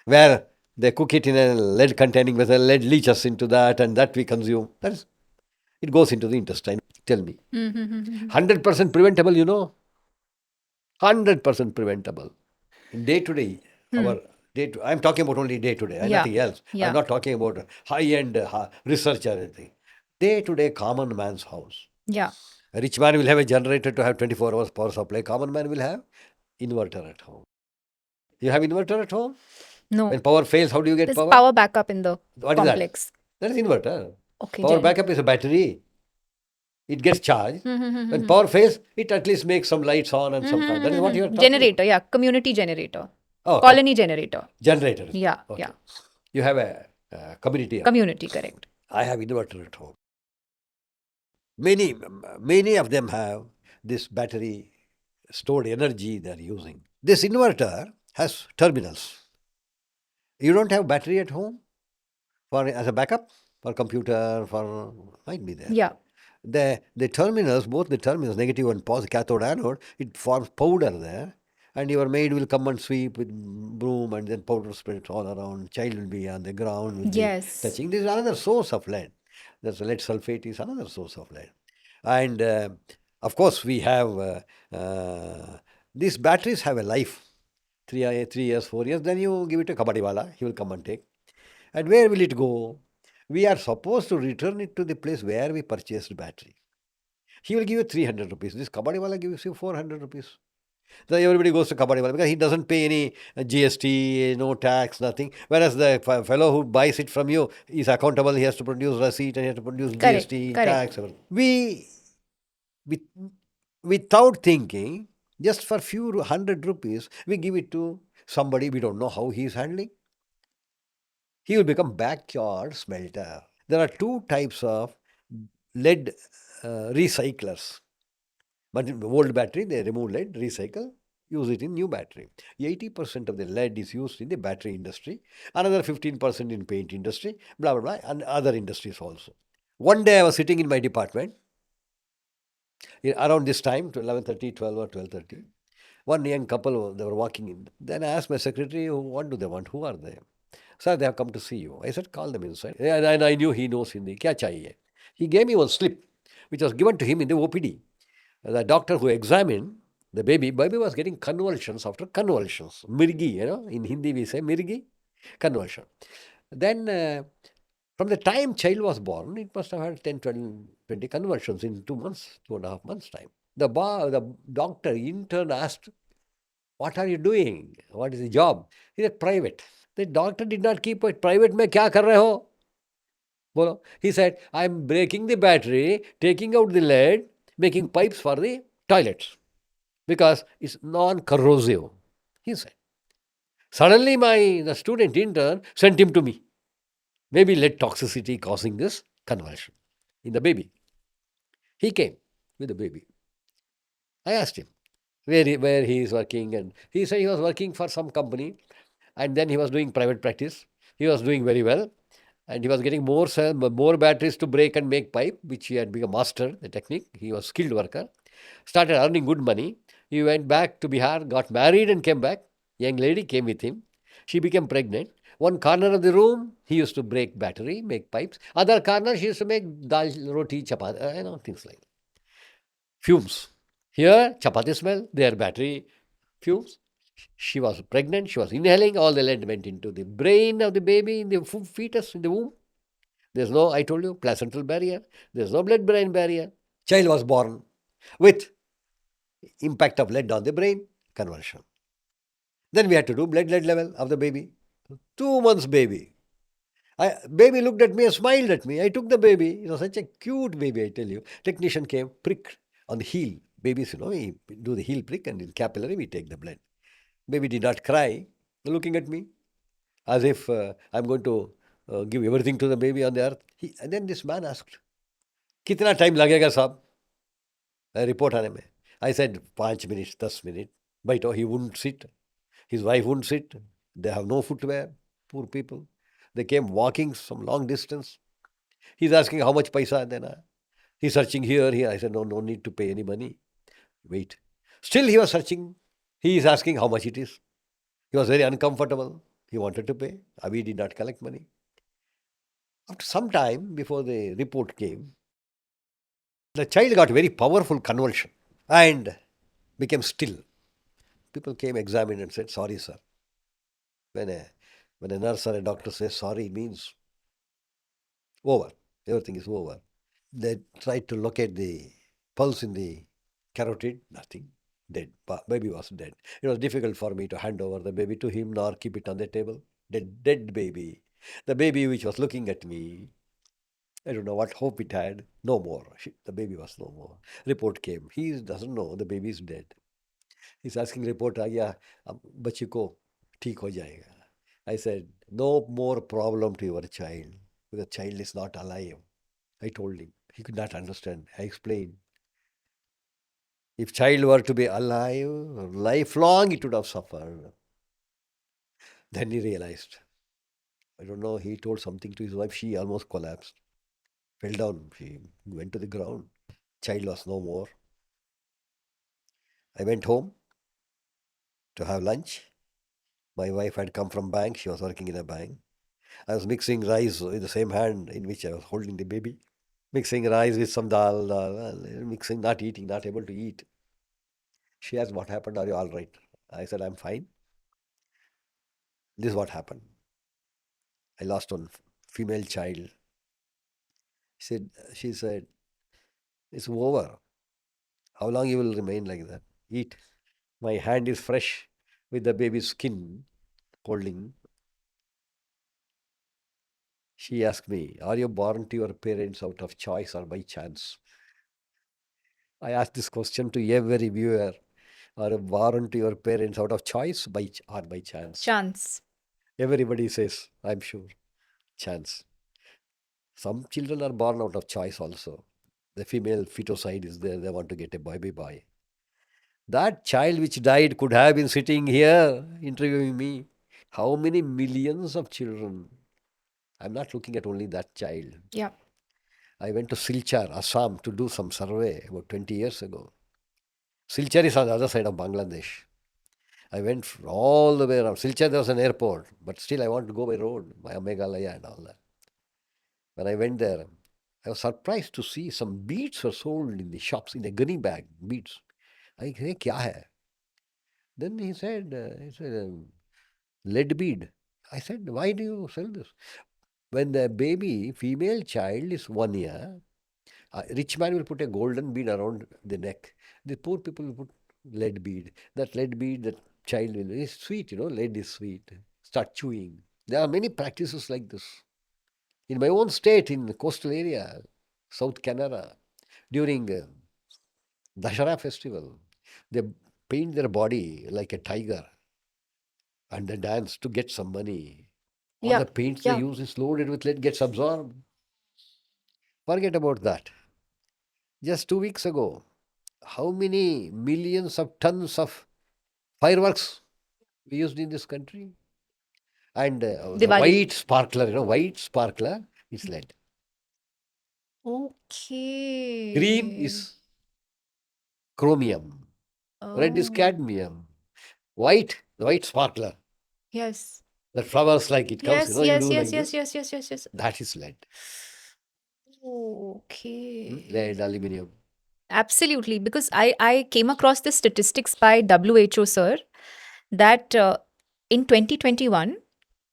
where they cook it in a lead containing vessel, lead leaches into that, and that we consume. It goes into the intestine. Tell me. 100% preventable, 100% preventable. Day to day, I'm talking about only day to day, Yeah. nothing else. Yeah. I'm not talking about high-end research or anything. Day to day, common man's house. Yeah. A rich man will have a generator to have 24 hours power supply. Common man will have inverter at home. You have inverter at home? No. When power fails, how do you get There's power? power backup in the What is that? complex. That is inverter. Okay. Power backup is a battery. It gets charged. When power fails, it at least makes some lights on and some fan. That is what you are talking Generator, yeah. Community generator. about. Oh, Colony generator. generator. Yeah. Okay. Yeah. You have a community. Community, correct. I have inverter at home. Many of them have this battery stored energy they are using. This inverter has terminals. You don't have battery at home as a backup? for computer, for might be there. Yeah. The terminals, both the terminals, negative and positive, cathode, anode, it forms powder there. And your maid will come and sweep with broom and then powder spread all around. Child will be on the ground, will be Yes. touching. This is another source of lead. There's lead sulfate is another source of lead. And of course, we have these batteries have a life. 3 years, 4 years, then you give it to Kabadiwala, he will come and take. And where will it go? We are supposed to return it to the place where we purchased battery. He will give you 300 rupees. This Kabadiwala gives you 400 rupees. So everybody goes to Kabadiwala because he doesn't pay any GST, no tax, nothing. Whereas the fellow who buys it from you is accountable. He has to produce receipt and he has to produce Correct, GST, correct. tax. Everything. Without thinking, just for few hundred rupees, we give it to somebody we don't know how he is handling. He will become backyard smelter. There are two types of lead recyclers. But in the old battery, they remove lead, recycle, use it in new battery. 80% of the lead is used in the battery industry, another 15% in paint industry, blah, blah, blah, and other industries also. One day I was sitting in my department, around this time, to 11:30, 12 or 12:30. One young couple, they were walking in. Then I asked my secretary, what do they want? Who are they? Sir, they have come to see you. I said, call them inside. And I knew he knows Hindi. Kya chahiye? He gave me one slip, which was given to him in the OPD. The doctor who examined the baby was getting convulsions after convulsions. Mirgi, in Hindi we say mirgi, convulsion. Then from the time child was born, it must have had 10, 12, 20 convulsions in 2 months, 2.5 months time. The doctor intern asked, what are you doing? What is the job? He said, private. The doctor did not keep it. Private mein kya kar rahe ho? Bolo. He said, I'm breaking the battery, taking out the lead, making pipes for the toilets because it's non-corrosive, he said. Suddenly the student intern sent him to me. Maybe lead toxicity causing this convulsion in the baby. He came with the baby. I asked him where he is working, and he said he was working for some company, and then he was doing private practice. He was doing very well, and he was getting more batteries to break and make pipe, which he had become master, the technique. He was skilled worker, started earning good money. He went back to Bihar, got married and came back. Young lady came with him. She became pregnant. One corner of the room, he used to break battery, make pipes. Other corner, she used to make dal, roti, chapati, things like that. Fumes. Here, chapati smell, there battery fumes. She was pregnant, she was inhaling, all the lead went into the brain of the baby in the fetus, in the womb. There's no, I told you, placental barrier. There's no blood-brain barrier. Child was born with impact of lead on the brain, convulsion. Then we had to do blood lead level of the baby. 2 months baby. Baby looked at me and smiled at me. I took the baby. It was such a cute baby, I tell you. Technician came, pricked on the heel. Babies, we do the heel prick and in capillary we take the blood. Baby did not cry, looking at me as if I'm going to give everything to the baby on the earth. And then this man asked, कितना time लगेगा साहब? Report आने में. I said 5 minutes, 10 minutes. But he wouldn't sit. His wife wouldn't sit. They have no footwear. Poor people. They came walking some long distance. He's asking how much paisa. Then he's searching here. I said, no need to pay any money. Wait. Still he was searching. He is asking how much it is. He was very uncomfortable. He wanted to pay. We did not collect money. After some time, before the report came, the child got very powerful convulsion and became still. People came, examined and said, sorry, sir. When a nurse or a doctor says sorry, means over. Everything is over. They tried to locate the pulse in the carotid. Nothing. Dead. Baby was dead. It was difficult for me to hand over the baby to him nor keep it on the table. Dead baby. The baby which was looking at me, I don't know what hope it had. No more. The baby was no more. Report came. He doesn't know the baby is dead. He's asking report आ गया अब बच्चे को ठीक हो जाएगा. I said, no more problem to your child. The child is not alive. I told him. He could not understand. I explained. If child were to be alive, lifelong it would have suffered. Then he realized, I don't know, he told something to his wife. She almost collapsed, fell down. She went to the ground. Child was no more. I went home to have lunch. My wife had come from bank. She was working in a bank. I was mixing rice with the same hand in which I was holding the baby. Mixing rice with some dal, mixing, not eating, not able to eat. She asked, what happened? Are you all right? I said, I'm fine. This is what happened. I lost one female child. She said, it's over. How long you will remain like that? Eat. My hand is fresh with the baby's skin holding. She asked me, are you born to your parents out of choice or by chance? I asked this question to every viewer. Are you born to your parents out of choice or by chance? Chance. Everybody says, I'm sure, chance. Some children are born out of choice also. The female fetocide is there. They want to get a baby boy. That child which died could have been sitting here interviewing me. How many millions of children? I'm not looking at only that child. Yeah. I went to Silchar, Assam, to do some survey about 20 years ago. Silchar is on the other side of Bangladesh. I went all the way around. Silchar, there was an airport, but still I want to go by road, via Meghalaya and all that. When I went there, I was surprised to see some beads were sold in the shops in a gunny bag, beads. I said, kya hai? Then he said, lead bead. I said, why do you sell this? When the baby, female child is 1 year, a rich man will put a golden bead around the neck. The poor people will put lead bead. That lead bead, that child will, is sweet, lead is sweet. Start chewing. There are many practices like this. In my own state, in the coastal area, South Canara, during Dashara festival, they paint their body like a tiger and they dance to get some money. All Yeah. the paints Yeah. they use is loaded with lead, gets absorbed. Forget about that. Just 2 weeks ago, how many millions of tons of fireworks we used in this country? And the Diwali. white sparkler, white sparkler is lead. Okay. Green is chromium. Red is Oh. cadmium. White, the white sparkler. Yes. That flowers like it comes, Yes, you yes, do yes, like yes, this. yes, yes, yes, yes. That is lead. Okay. Lead, aluminium. Absolutely, because I came across the statistics by WHO, sir, that in 2021,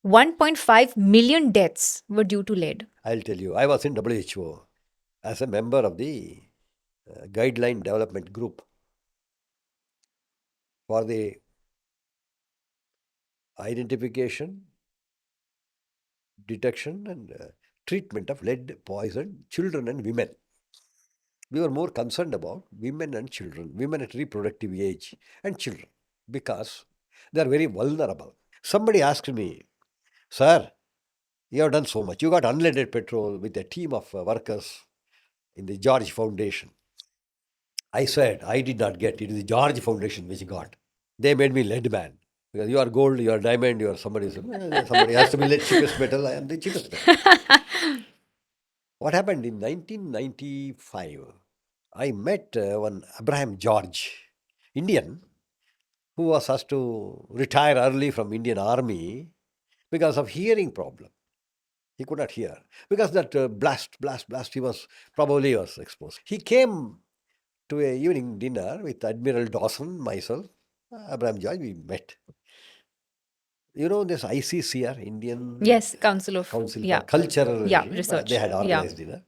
1.5 million deaths were due to lead. I'll tell you, I was in WHO as a member of the guideline development group for the identification, detection, and treatment of lead poisoned children and women. We were more concerned about women and children, women at reproductive age and children, because they are very vulnerable. Somebody asked me, sir, you have done so much. You got unleaded petrol with a team of workers in the George Foundation. I said, I did not get. It is the George Foundation which got. They made me lead man. Because you are gold, you are diamond, you are somebody. Somebody has to be the cheapest metal. I am the cheapest metal. What happened in 1995? I met one Abraham George, Indian, who was asked to retire early from Indian Army because of hearing problem. He could not hear because that blast, he was exposed. He came to a evening dinner with Admiral Dawson, myself, Abraham George. We met. You know this ICCR, Indian Yes, Council for yeah, Cultural research. They had organized dinner.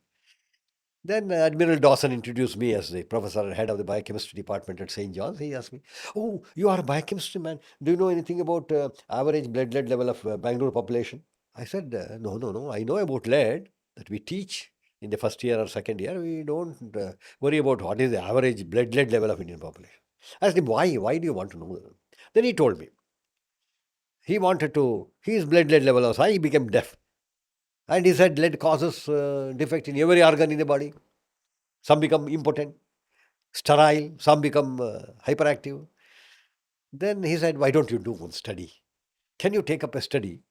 Then Admiral Dawson introduced me as the professor and head of the biochemistry department at St. John's. He asked me, "Oh, you are a biochemistry man. Do you know anything about average blood lead level of Bangalore population?" I said, no. I know about lead that we teach in the first year or second year. We don't worry about what is the average blood lead level of Indian population. I asked him, why? Why do you want to know? Then he told me. He wanted to, his blood lead level was high, he became deaf. And he said lead causes defect in every organ in the body. Some become impotent, sterile, some become hyperactive. Then he said, why don't you do one study? Can you take up a study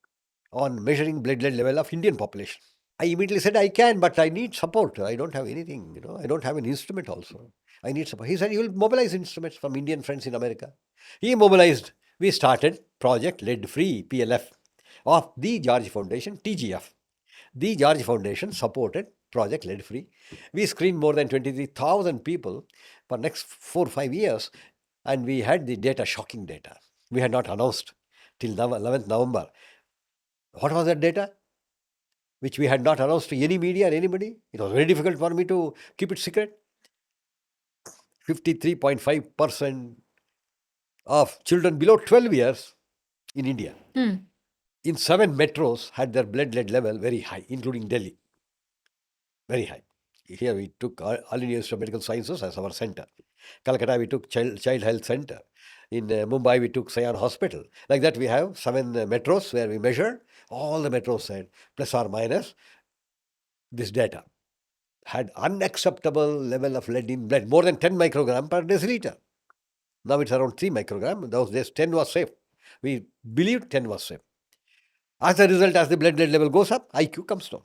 on measuring blood lead level of Indian population. I immediately said, I can, but I need support. I don't have anything, I don't have an instrument also. I need support. He said, you will mobilize instruments from Indian friends in America. He mobilized. We started Project Lead Free, PLF, of the George Foundation, TGF. The George Foundation supported Project Lead Free. We screened more than 23,000 people for next 4 or 5 years, and we had the data, shocking data. We had not announced till 11th November. What was that data? Which we had not announced to any media or anybody. It was very difficult for me to keep it secret. 53.5% of children below 12 years in India in 7 metros had their blood lead level very high, including Delhi. Very high. Here we took All India Institute of Medical Sciences as our center. Calcutta we took Child Health Center. In Mumbai we took Sayan Hospital. Like that we have 7 metros where we measure. All the metros said plus or minus this data had unacceptable level of lead in blood, more than 10 microgram per deciliter. Now it's around 3 microgram. Those days 10 was safe. We believed 10 was safe. As a result, as the blood lead level goes up, IQ comes down.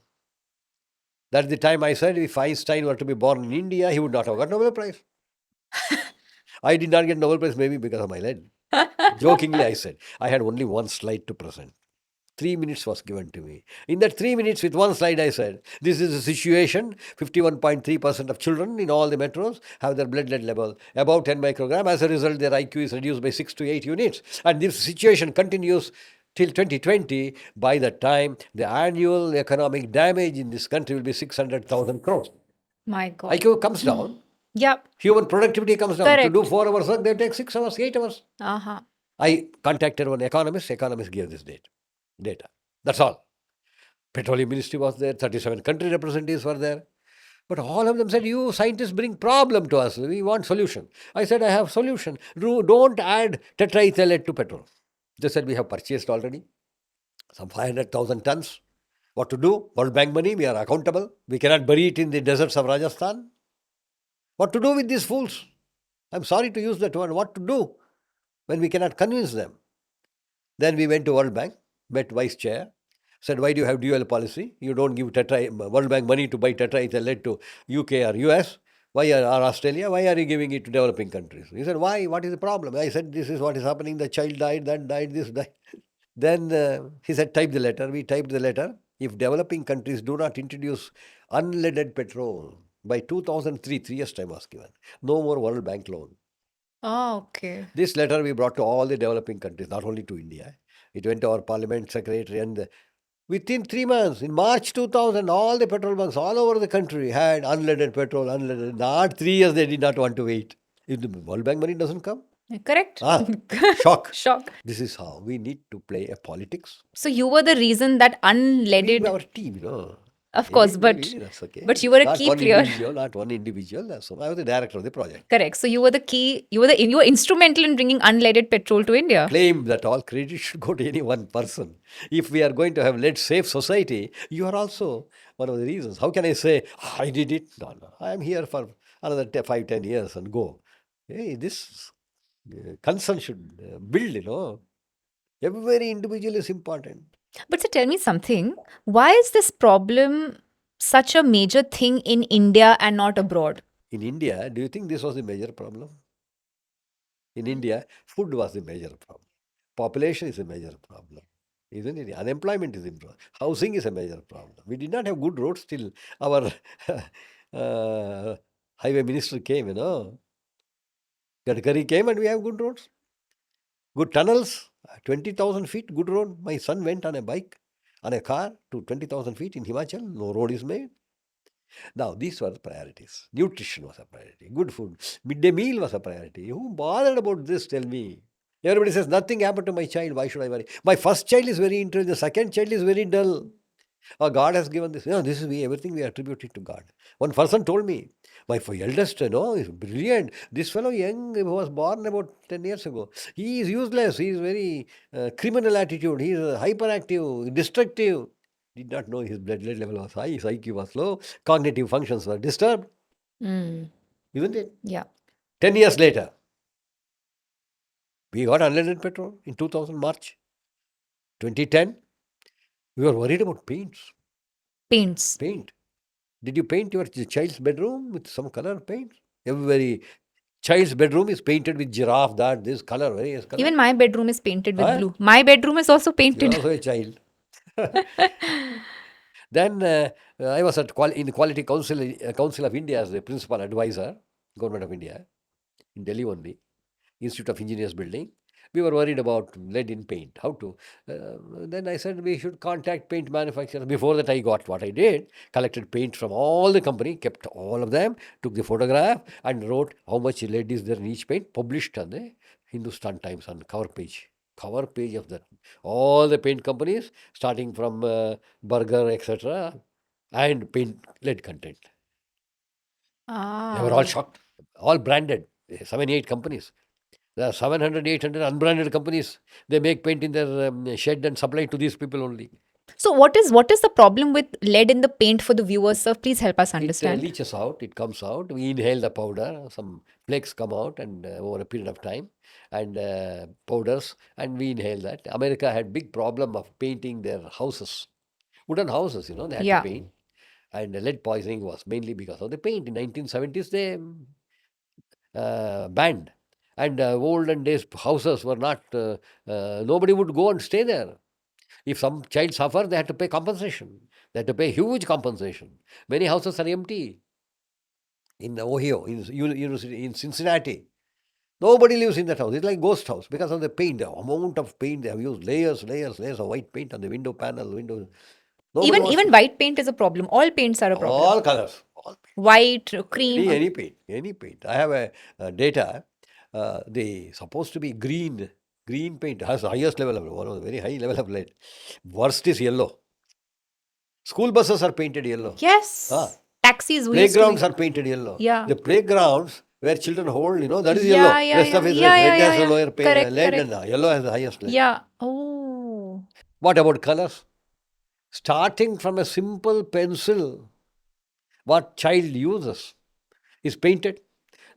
That's the time I said if Einstein were to be born in India, he would not have got Nobel Prize. I did not get Nobel Prize maybe because of my lead. Jokingly, I said, I had only one slide to present. 3 minutes was given to me. In that 3 minutes, with one slide, I said, this is the situation. 51.3% of children in all the metros have their blood lead level above 10 microgram. As a result, their IQ is reduced by 6 to 8 units. And this situation continues till 2020. By that time, the annual economic damage in this country will be 600,000 crores. My God. IQ comes down. Yep. Human productivity comes down. Correct. To do 4 hours work, they take 6 hours, 8 hours. Uh-huh. I contacted one economist. Economist gave this data. That's all. Petroleum Ministry was there. 37 country representatives were there. But all of them said, you scientists bring problem to us. We want solution. I said, I have solution. Don't add tetraethyl lead to petrol. They said, we have purchased already some 500,000 tons. What to do? World Bank money. We are accountable. We cannot bury it in the deserts of Rajasthan. What to do with these fools? I'm sorry to use that word. What to do when we cannot convince them? Then we went to World Bank, met Vice Chair, said, why do you have dual policy? You don't give World Bank money to buy tetraethyl lead to UK or US. Why or Australia? Why are you giving it to developing countries? He said, why? What is the problem? I said, this is what is happening. The child died, that died, this died. Then he said, type the letter. We typed the letter. If developing countries do not introduce unleaded petrol by 2003, 3 years time was given, no more World Bank loan. Oh, okay. This letter we brought to all the developing countries, not only to India. It went to our parliament secretary, and within 3 months, in March 2000, all the petrol bunks all over the country had unleaded petrol, unleaded. Not 3 years, they did not want to wait. If the World Bank money doesn't come, Correct. shock. Shock. This is how we need to play a politics. So you were the reason that unleaded. We, our team, Of course, Maybe that's okay. but you were a Not key one player. individual, not one individual. So I was the director of the project. Correct. So you were the key. You were instrumental in bringing unleaded petrol to India. Claim that all credit should go to any one person. If we are going to have lead safe society, you are also one of the reasons. How can I say, I did it? No. I am here for another 5-10 years and go. Hey, this concern should build, Every individual is important. But so tell me something. Why is this problem such a major thing in India and not abroad? In India, do you think this was the major problem? In India, food was the major problem. Population is a major problem. Isn't it? Unemployment is a problem. Housing is a major problem. We did not have good roads till our highway minister came, Gadkari came and we have good roads. Good tunnels, 20,000 feet, good road. My son went on a bike, on a car to 20,000 feet in Himachal. No road is made. Now, these were the priorities. Nutrition was a priority. Good food. Midday meal was a priority. Who bothered about this? Tell me. Everybody says, nothing happened to my child. Why should I worry? My first child is very intelligent. The second child is very dull. God has given this. This is everything we attribute it to God. One person told me, my eldest, is brilliant. This fellow, young, was born about 10 years ago. He is useless. He is very criminal attitude. He is hyperactive, destructive. Did not know his blood lead level was high. His IQ was low. Cognitive functions were disturbed. Isn't it? Yeah. 10 years later, we got unleaded petrol in 2000 March 2010. We were worried about paints. Paints. Paint. Did you paint your child's bedroom with some color paint? Every child's bedroom is painted with giraffe, that, this color, various color. Even my bedroom is painted with Huh? blue. My bedroom is also You're painted. also a child. Then I was in the Quality Council of India as the principal advisor, Government of India, in Delhi only, Institute of Engineers building. We were worried about lead in paint. How to? Then I said we should contact paint manufacturers. Before that, I got what I did: collected paint from all the company, kept all of them, took the photograph, and wrote how much lead is there in each paint. Published on the Hindustan Times on cover page. Cover page of that. All the paint companies, starting from Burger, etc., and paint lead content. They were all shocked. All branded. 7, 8 companies. There are 700, 800 unbranded companies. They make paint in their shed and supply to these people only. So what is the problem with lead in the paint for the viewers, sir? Please help us It understand. leaches out, it comes out. We inhale the powder, some flakes come out and over a period of time, and powders, and we inhale that. America had big problem of painting their houses, wooden houses, they had Yeah. to paint. And lead poisoning was mainly because of the paint. In 1970s, they banned. And olden days houses were not, nobody would go and stay there. If some child suffered, they had to pay compensation. They had to pay huge compensation. Many houses are empty. In Ohio, in University, in Cincinnati, nobody lives in that house. It's like ghost house because of the paint, the amount of paint they have used, layers of white paint on the window panel, windows. Even white paint is a problem. All paints are a problem. All colors, all paint. White, cream. Any paint. I have a data. They supposed to be green paint has the highest level of one of the very high level of lead. Worst is yellow. School buses are painted yellow. Yes. Taxis. Playgrounds are painted yellow. Yeah. The playgrounds where children hold, that is Yeah, yellow. yeah, Rest of yeah. it, Yeah, red yeah, has yeah. a lower Correct, lead, correct. and yellow has the highest lead. Yeah. Oh. What about colors? Starting from a simple pencil, what child uses is painted.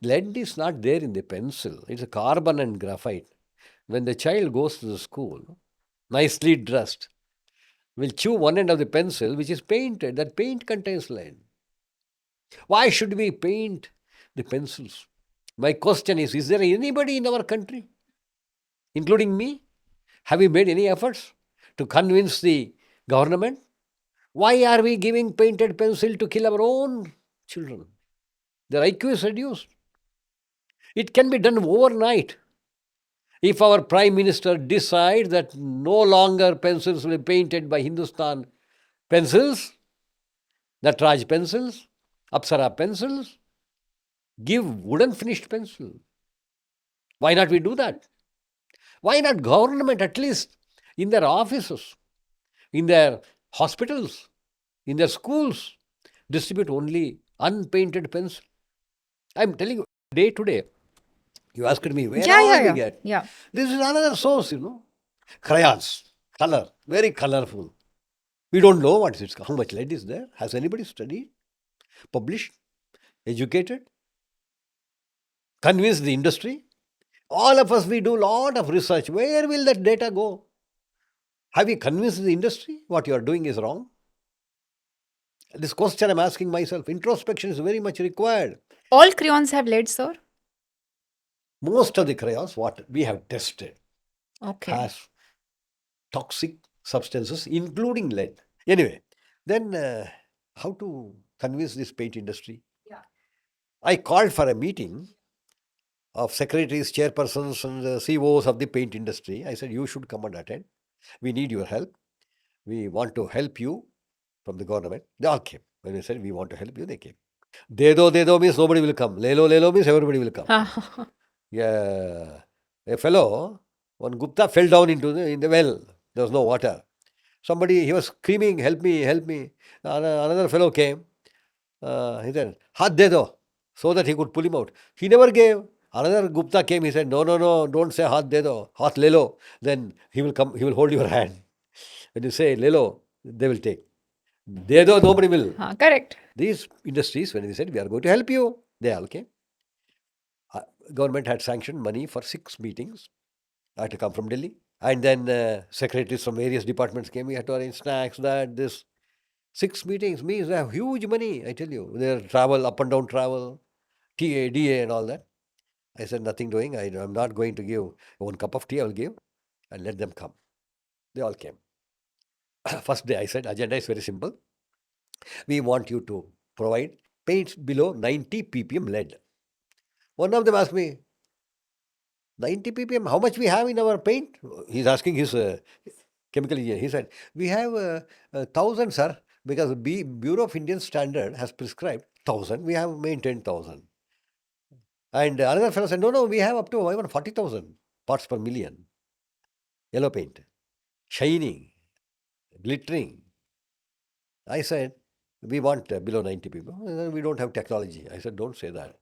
Lead is not there in the pencil. It's a carbon and graphite. When the child goes to the school, nicely dressed, will chew one end of the pencil, which is painted. That paint contains lead. Why should we paint the pencils? My question is there anybody in our country, including me, have we made any efforts to convince the government? Why are we giving painted pencil to kill our own children? Their IQ is reduced. It can be done overnight. If our Prime Minister decides that no longer pencils will be painted by Hindustan pencils, Natraj pencils, Apsara pencils, give wooden finished pencil. Why not we do that? Why not government at least in their offices, in their hospitals, in their schools, distribute only unpainted pencil? I'm telling you, day to day, you asked me, where are we get? Yeah. This is another source, Crayons, color, very colorful. We don't know how much lead is there. Has anybody studied, published, educated, convinced the industry? All of us, we do a lot of research. Where will that data go? Have you convinced the industry what you are doing is wrong? This question I'm asking myself. Introspection is very much required. All crayons have lead, sir? Most of the crayons, what we have tested, has toxic substances, including lead. Anyway, then how to convince this paint industry? Yeah. I called for a meeting of secretaries, chairpersons, and CEOs of the paint industry. I said, you should come and attend. We need your help. We want to help you from the government. They all came. When we said, we want to help you, they came. Dedo means nobody will come. Lelo means everybody will come. Yeah, a fellow, one Gupta fell down in the well. There was no water. Somebody, he was screaming, help me, help me. Another fellow came. He said, Hath de do, so that he could pull him out. He never gave. Another Gupta came, he said, no, don't say Hath de do, Hath lelo. Then he will come, he will hold your hand. When you say lelo, they will take. De do, nobody will. Correct. These industries, when they said, we are going to help you, they all came. Government had sanctioned money for 6 meetings. I had to come from Delhi. And then secretaries from various departments came. We had to arrange snacks, this. 6 meetings means they have huge money, I tell you. Their travel, up and down travel, TA, DA, and all that. I said, nothing doing. I'm not going to give one cup of tea, I will give and let them come. They all came. First day, I said, agenda is very simple. We want you to provide paints below 90 ppm lead. One of them asked me, 90 ppm, how much we have in our paint? He's asking his chemical engineer. He said, we have 1,000, sir, because the Bureau of Indian Standard has prescribed 1,000. We have maintained 1,000. And another fellow said, no, we have up to even 40,000 parts per million. Yellow paint, shining, glittering. I said, we want below 90 ppm. We don't have technology. I said, don't say that.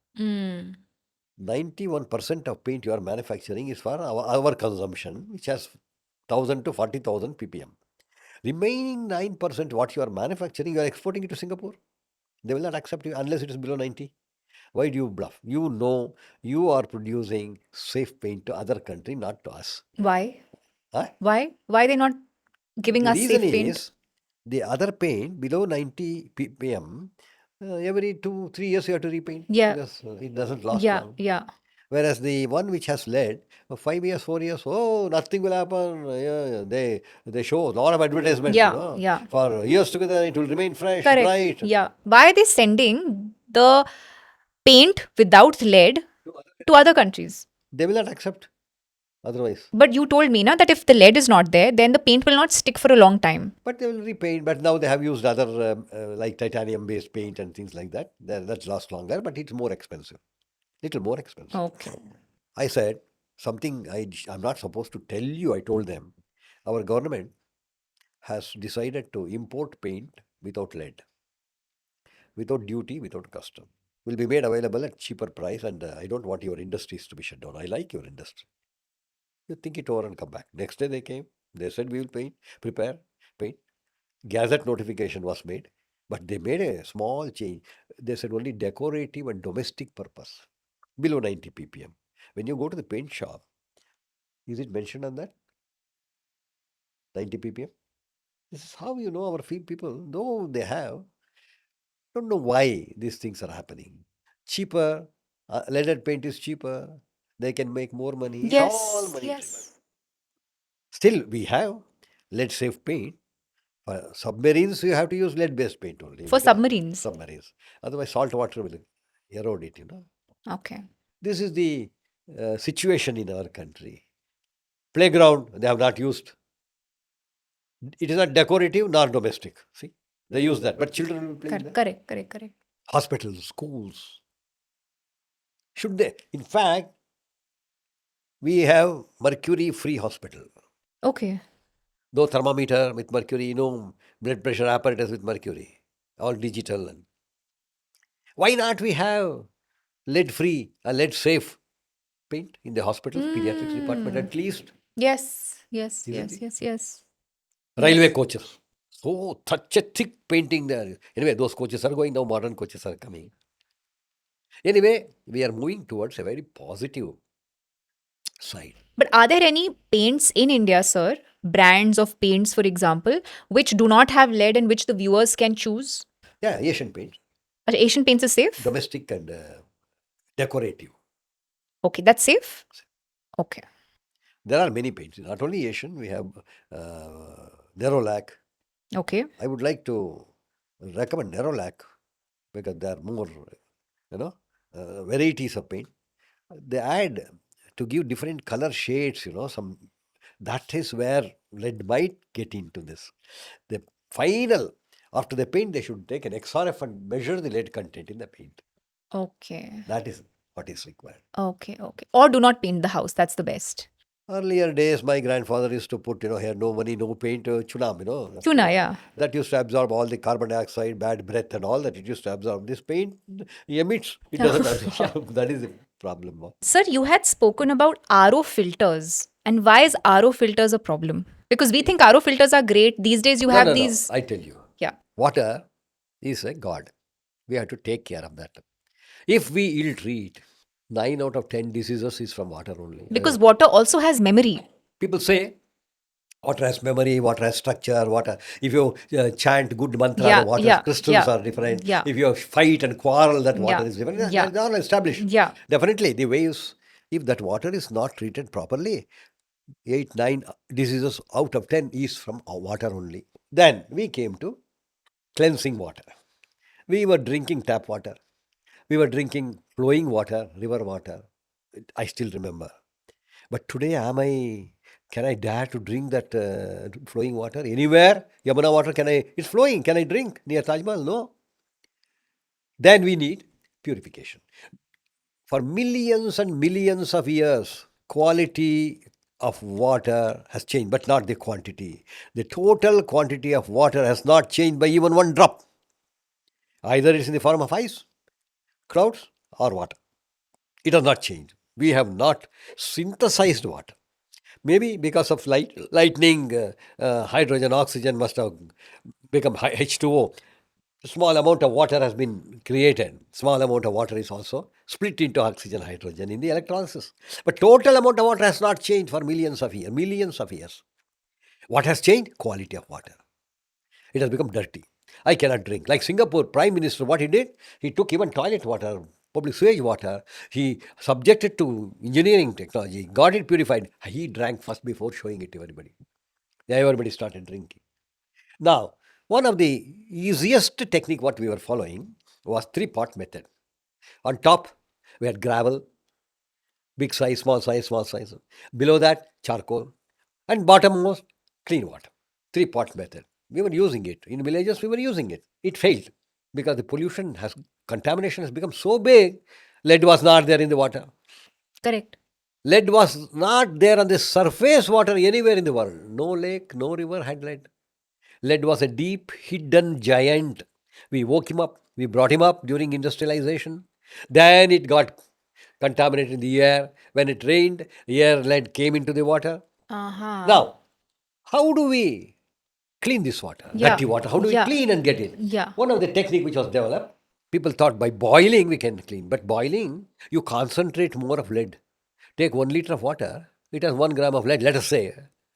91% of paint you are manufacturing is for our consumption, which has 1,000 to 40,000 ppm. Remaining 9% what you are manufacturing, you are exporting it to Singapore. They will not accept you unless it is below 90. Why do you bluff? You know you are producing safe paint to other country, not to us. Why? Huh? Why are they not giving The us safe reason paint? is the other paint below 90 ppm, every 2-3 years you have to repaint. Yeah. Because it doesn't last Yeah, long. yeah. Whereas the one which has lead, 5 years, 4 years, oh, nothing will happen. They show a lot of advertisements. Yeah, yeah. For years together, it will remain fresh, Correct. bright. Yeah. Why are they sending the paint without lead to other countries? They will not accept otherwise. But you told me na, that if the lead is not there, then the paint will not stick for a long time. But they will repaint. But now they have used other like titanium-based paint and things like that. That lasts longer, but it's more expensive. Little more expensive. Okay. I said something I'm not supposed to tell you. I told them our government has decided to import paint without lead, without duty, without custom. Will be made available at cheaper price, and I don't want your industries to be shut down. I like your industry. You think it over and come back. Next day they came. They said we will prepare, paint. Gazette notification was made, but they made a small change. They said only decorative and domestic purpose, below 90 ppm. When you go to the paint shop, is it mentioned on that? 90 ppm? This is how you know our people, though they have, don't know why these things are happening. Cheaper, leaded paint is cheaper, they can make more money. It's all Yes, money yes. driven. Still, we have lead safe paint. For submarines, you have to use lead based paint only. For because- submarines. Submarines. Otherwise, salt water will erode it, Okay. This is the situation in our country. Playground, they have not used. It is not decorative nor domestic. See, they use that, but children will play in that. Correct. Hospitals, schools. Should they? In fact, we have mercury-free hospital. Okay. No thermometer with mercury, no blood pressure apparatus with mercury. All digital. Why not we have lead-free, lead-safe paint in the hospitals, pediatrics department at least? Yes. Isn't it? Yes. Railway coaches. So, such a thick painting there. Anyway, those coaches are going now, modern coaches are coming. Anyway, we are moving towards a very positive side. But are there any paints in India, sir? Brands of paints, for example, which do not have lead and which the viewers can choose? Yeah, Asian paint, Asian paints is safe? domestic and decorative. Okay, that's safe? Okay. There are many paints. Not only Asian, we have Nerolac. Okay. I would like to recommend Nerolac because there are more, varieties of paint. They add to give different color shades, some. That is where lead might get into this. The final, after the paint, they should take an XRF and measure the lead content in the paint. Okay. That is what is required. Okay. Or do not paint the house. That's the best. Earlier days, my grandfather used to put, here, no money, no paint, chunam, Tuna, yeah. That used to absorb all the carbon dioxide, bad breath and all that. It used to absorb. This paint emits. It doesn't absorb. That is the problem. Sir, you had spoken about RO filters. And why is RO filters a problem? Because we think RO filters are great. These days you have these... No. I tell you. Yeah. Water is a god. We have to take care of that. If we ill-treat, 9 out of 10 diseases is from water only. Because water also has memory. People say Water has memory, water has structure, water. If you chant good mantra, Yeah, the water yeah, crystals yeah, are different. yeah. If you fight and quarrel, that water Yeah, is different. yeah, They're all established. yeah. Definitely, the waves, if that water is not treated properly, 8, 9 diseases out of 10 is from water only. Then we came to cleansing water. We were drinking tap water. We were drinking flowing water, river water. I still remember. But today, can I dare to drink that flowing water anywhere? Yamuna water, it's flowing. Can I drink near Taj Mahal? No. Then we need purification. For millions and millions of years, quality of water has changed, but not the quantity. The total quantity of water has not changed by even one drop. Either it's in the form of ice, clouds, or water. It has not changed. We have not synthesized water. Maybe because of lightning, hydrogen, oxygen must have become H2O. Small amount of water has been created. Small amount of water is also split into oxygen, hydrogen in the electrolysis. But total amount of water has not changed for millions of years. Millions of years. What has changed? Quality of water. It has become dirty. I cannot drink. Like Singapore Prime Minister, what he did? He took even toilet water, public sewage water. He subjected to engineering technology, got it purified. He drank first before showing it to everybody. Everybody started drinking. Now, one of the easiest technique what we were following was three-pot method. On top, we had gravel, big size, small size, small size. Below that, charcoal. And bottommost, clean water. Three-pot method. We were using it. In villages, we were using it. It failed because the contamination has become so big, lead was not there in the water. Correct. Lead was not there on the surface water anywhere in the world. No lake, no river had lead. Lead was a deep, hidden giant. We woke him up. We brought him up during industrialization. Then it got contaminated in the air. When it rained, air lead came into the water. Uh-huh. Now, how do we clean this water? Yeah. Dirty water. How do we Yeah. clean and get it? Yeah. One of the technique which was developed, people thought by boiling we can clean. But boiling, you concentrate more of lead. Take 1 liter of water, it has 1 gram of lead, let us say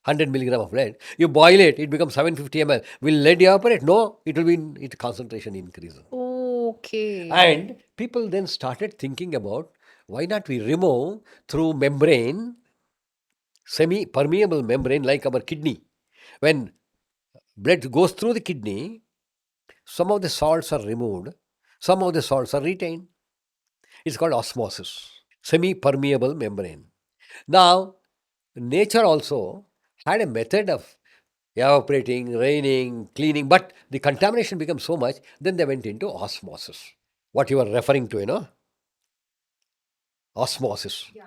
100 milligram of lead. You boil it, it becomes 750 ml. Will lead evaporate? No, it will be its concentration increases. Okay. And people then started thinking about why not we remove through membrane, semi-permeable membrane like our kidney. When blood goes through the kidney, some of the salts are removed, some of the salts are retained. It's called osmosis, semi-permeable membrane. Now, nature also had a method of evaporating, raining, cleaning, but the contamination became so much, then they went into osmosis. What you are referring to, osmosis. Yeah.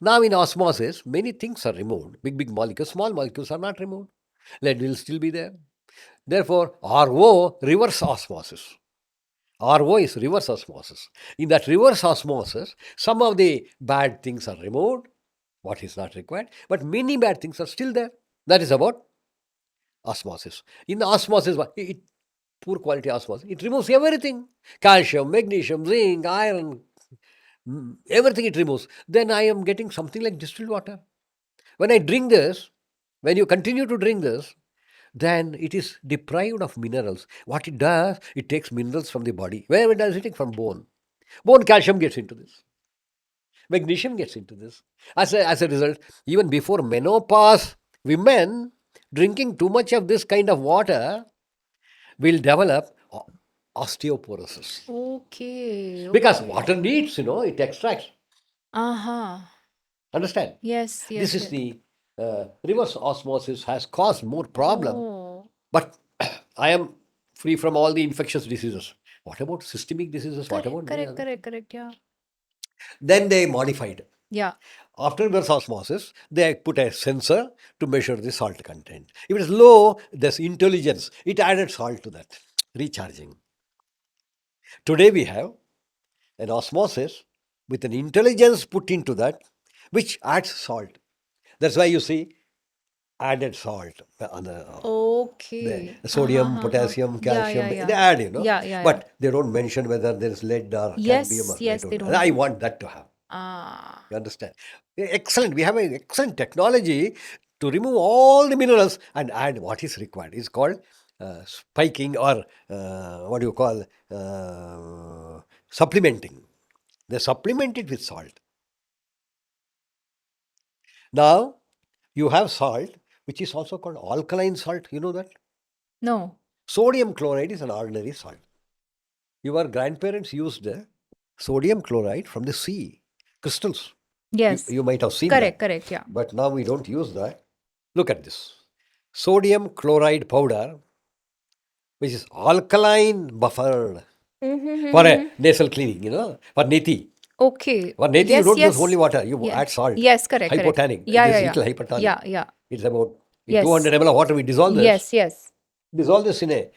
Now, in osmosis, many things are removed. Big, big molecules, small molecules are not removed. Lead will still be there. Therefore, RO, reverse osmosis. RO is reverse osmosis. In that reverse osmosis, some of the bad things are removed, what is not required, but many bad things are still there. That is about osmosis. In the osmosis, poor quality osmosis, it removes everything. Calcium, magnesium, zinc, iron, everything it removes. Then I am getting something like distilled water. When I drink this, when you continue to drink this, then it is deprived of minerals. What it does, it takes minerals from the body. Where does it take? From bone. Bone calcium gets into this. Magnesium gets into this. As a result, even before menopause, women drinking too much of this kind of water will develop osteoporosis. Okay. Because water needs, it extracts. Uh-huh. Understand? Yes, yes. This is yes. the reverse osmosis has caused more problem. Oh. But I am free from all the infectious diseases. What about systemic diseases? What about Correct, yeah. Then they modified. Yeah. After reverse osmosis, they put a sensor to measure the salt content. If it is low, there's intelligence. It added salt to that, recharging. Today we have an osmosis with an intelligence put into that, which adds salt. That's why you see added salt on Okay. the sodium, potassium, Yeah, calcium. yeah. They add, Yeah. But they don't mention whether there is lead or Yes, cadmium. Or yes, they don't. I want that to have. Ah. You understand? Excellent. We have an excellent technology to remove all the minerals and add what is required. It's called spiking, or what do you call, supplementing. They supplement it with salt. Now, you have salt, which is also called alkaline salt. You know that? No. Sodium chloride is an ordinary salt. Your grandparents used sodium chloride from the sea, crystals. Yes. You might have seen Correct, that. correct, yeah. But now we don't use that. Look at this. Sodium chloride powder, which is alkaline buffered for a nasal cleaning, for neti. Okay. For neti, Yes, you don't yes. use only water, you Yeah. add salt. Yes, correct, correct. Hypotonic. Yeah, It is yeah, yeah. little hypotonic. Yeah, yeah. It's about Yes. 200 ml of water, we dissolve this. Yes, yes. Dissolve this in a.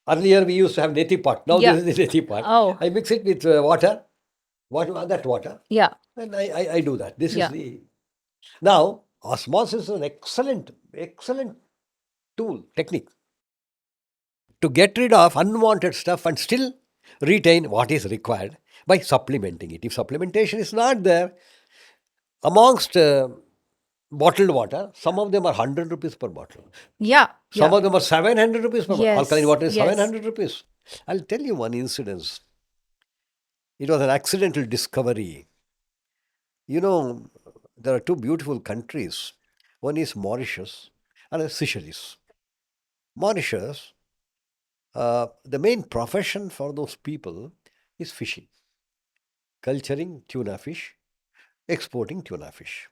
Earlier we used to have neti pot. Now Yeah. this is the neti pot. Oh. I mix it with water, that water, Yeah. and I do that. This Yeah. is the. Now, osmosis is an excellent tool, technique to get rid of unwanted stuff and still retain what is required by supplementing it. If supplementation is not there, amongst bottled water, some of them are 100 rupees per bottle. Yeah. Some yeah. of them are 700 rupees per bottle. Yes, Alkaline water is yes. 700 rupees. I'll tell you one incident. It was an accidental discovery. There are two beautiful countries. One is Mauritius and Seychelles. Mauritius, the main profession for those people is fishing, culturing tuna fish, exporting tuna fish.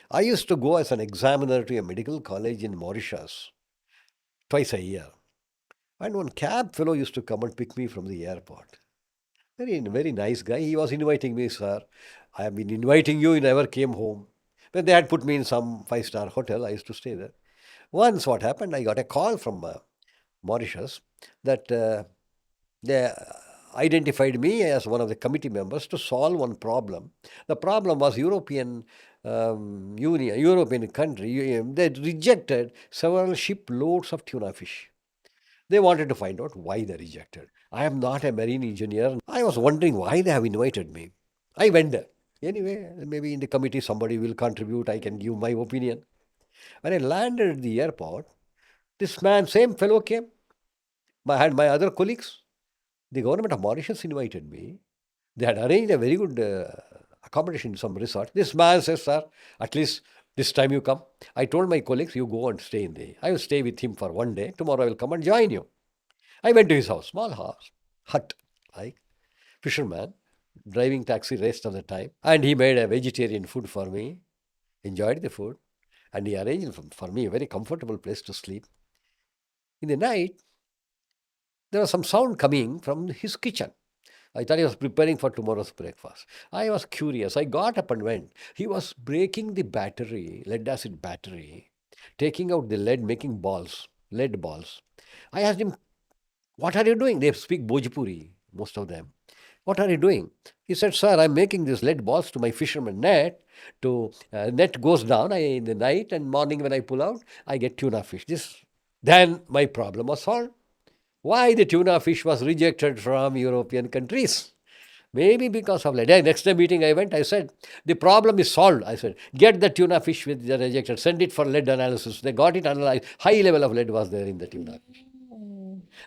I used to go as an examiner to a medical college in Mauritius twice a year. And one cab fellow used to come and pick me from the airport. Very nice guy. He was inviting me, sir. I have been inviting you, you never came home. When they had put me in some 5-star hotel, I used to stay there. Once what happened, I got a call from Mauritius that they identified me as one of the committee members to solve one problem. The problem was European Union, European country, they rejected several shiploads of tuna fish. They wanted to find out why they rejected. I am not a marine engineer. I was wondering why they have invited me. I went there. Anyway, maybe in the committee somebody will contribute. I can give my opinion. When I landed at the airport, this man, same fellow came. I had my other colleagues. The government of Mauritius invited me. They had arranged a very good accommodation in some resort. This man says, sir, at least this time you come. I told my colleagues, you go and stay in the. I will stay with him for one day. Tomorrow I will come and join you. I went to his house, small house, hut, like fisherman, driving taxi rest of the time. And he made a vegetarian food for me, enjoyed the food, and he arranged for me a very comfortable place to sleep. In the night, there was some sound coming from his kitchen. I thought he was preparing for tomorrow's breakfast. I was curious. I got up and went. He was breaking the battery, lead acid battery, taking out the lead, making balls, lead balls. I asked him, what are you doing? They speak Bhojpuri, most of them. What are you doing? He said, sir, I'm making these lead balls to my fisherman net. Net goes down in the night, and morning when I pull out, I get tuna fish. Then my problem was solved. Why the tuna fish was rejected from European countries? Maybe because of lead. Next day meeting I went, I said, the problem is solved. I said, get the tuna fish with the rejected, send it for lead analysis. They got it analyzed. High level of lead was there in the tuna fish.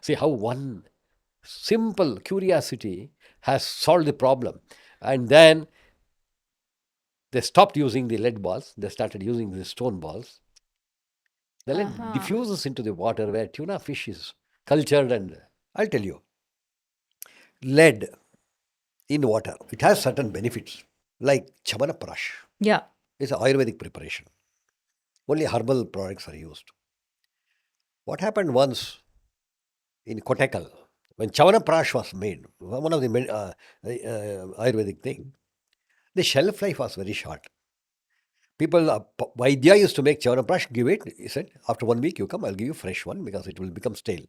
See how one simple curiosity has solved the problem. And then they stopped using the lead balls. They started using the stone balls. The lead diffuses into the water where tuna fish is cultured. And I'll tell you, lead in water, it has certain benefits, like Chavanprash. Yeah. It's an Ayurvedic preparation. Only herbal products are used. What happened once in Kottakkal, when Chavanprash was made, one of the Ayurvedic thing, the shelf life was very short. People, Vaidya used to make Chavanprash, give it. He said, after 1 week you come, I'll give you fresh one because it will become stale.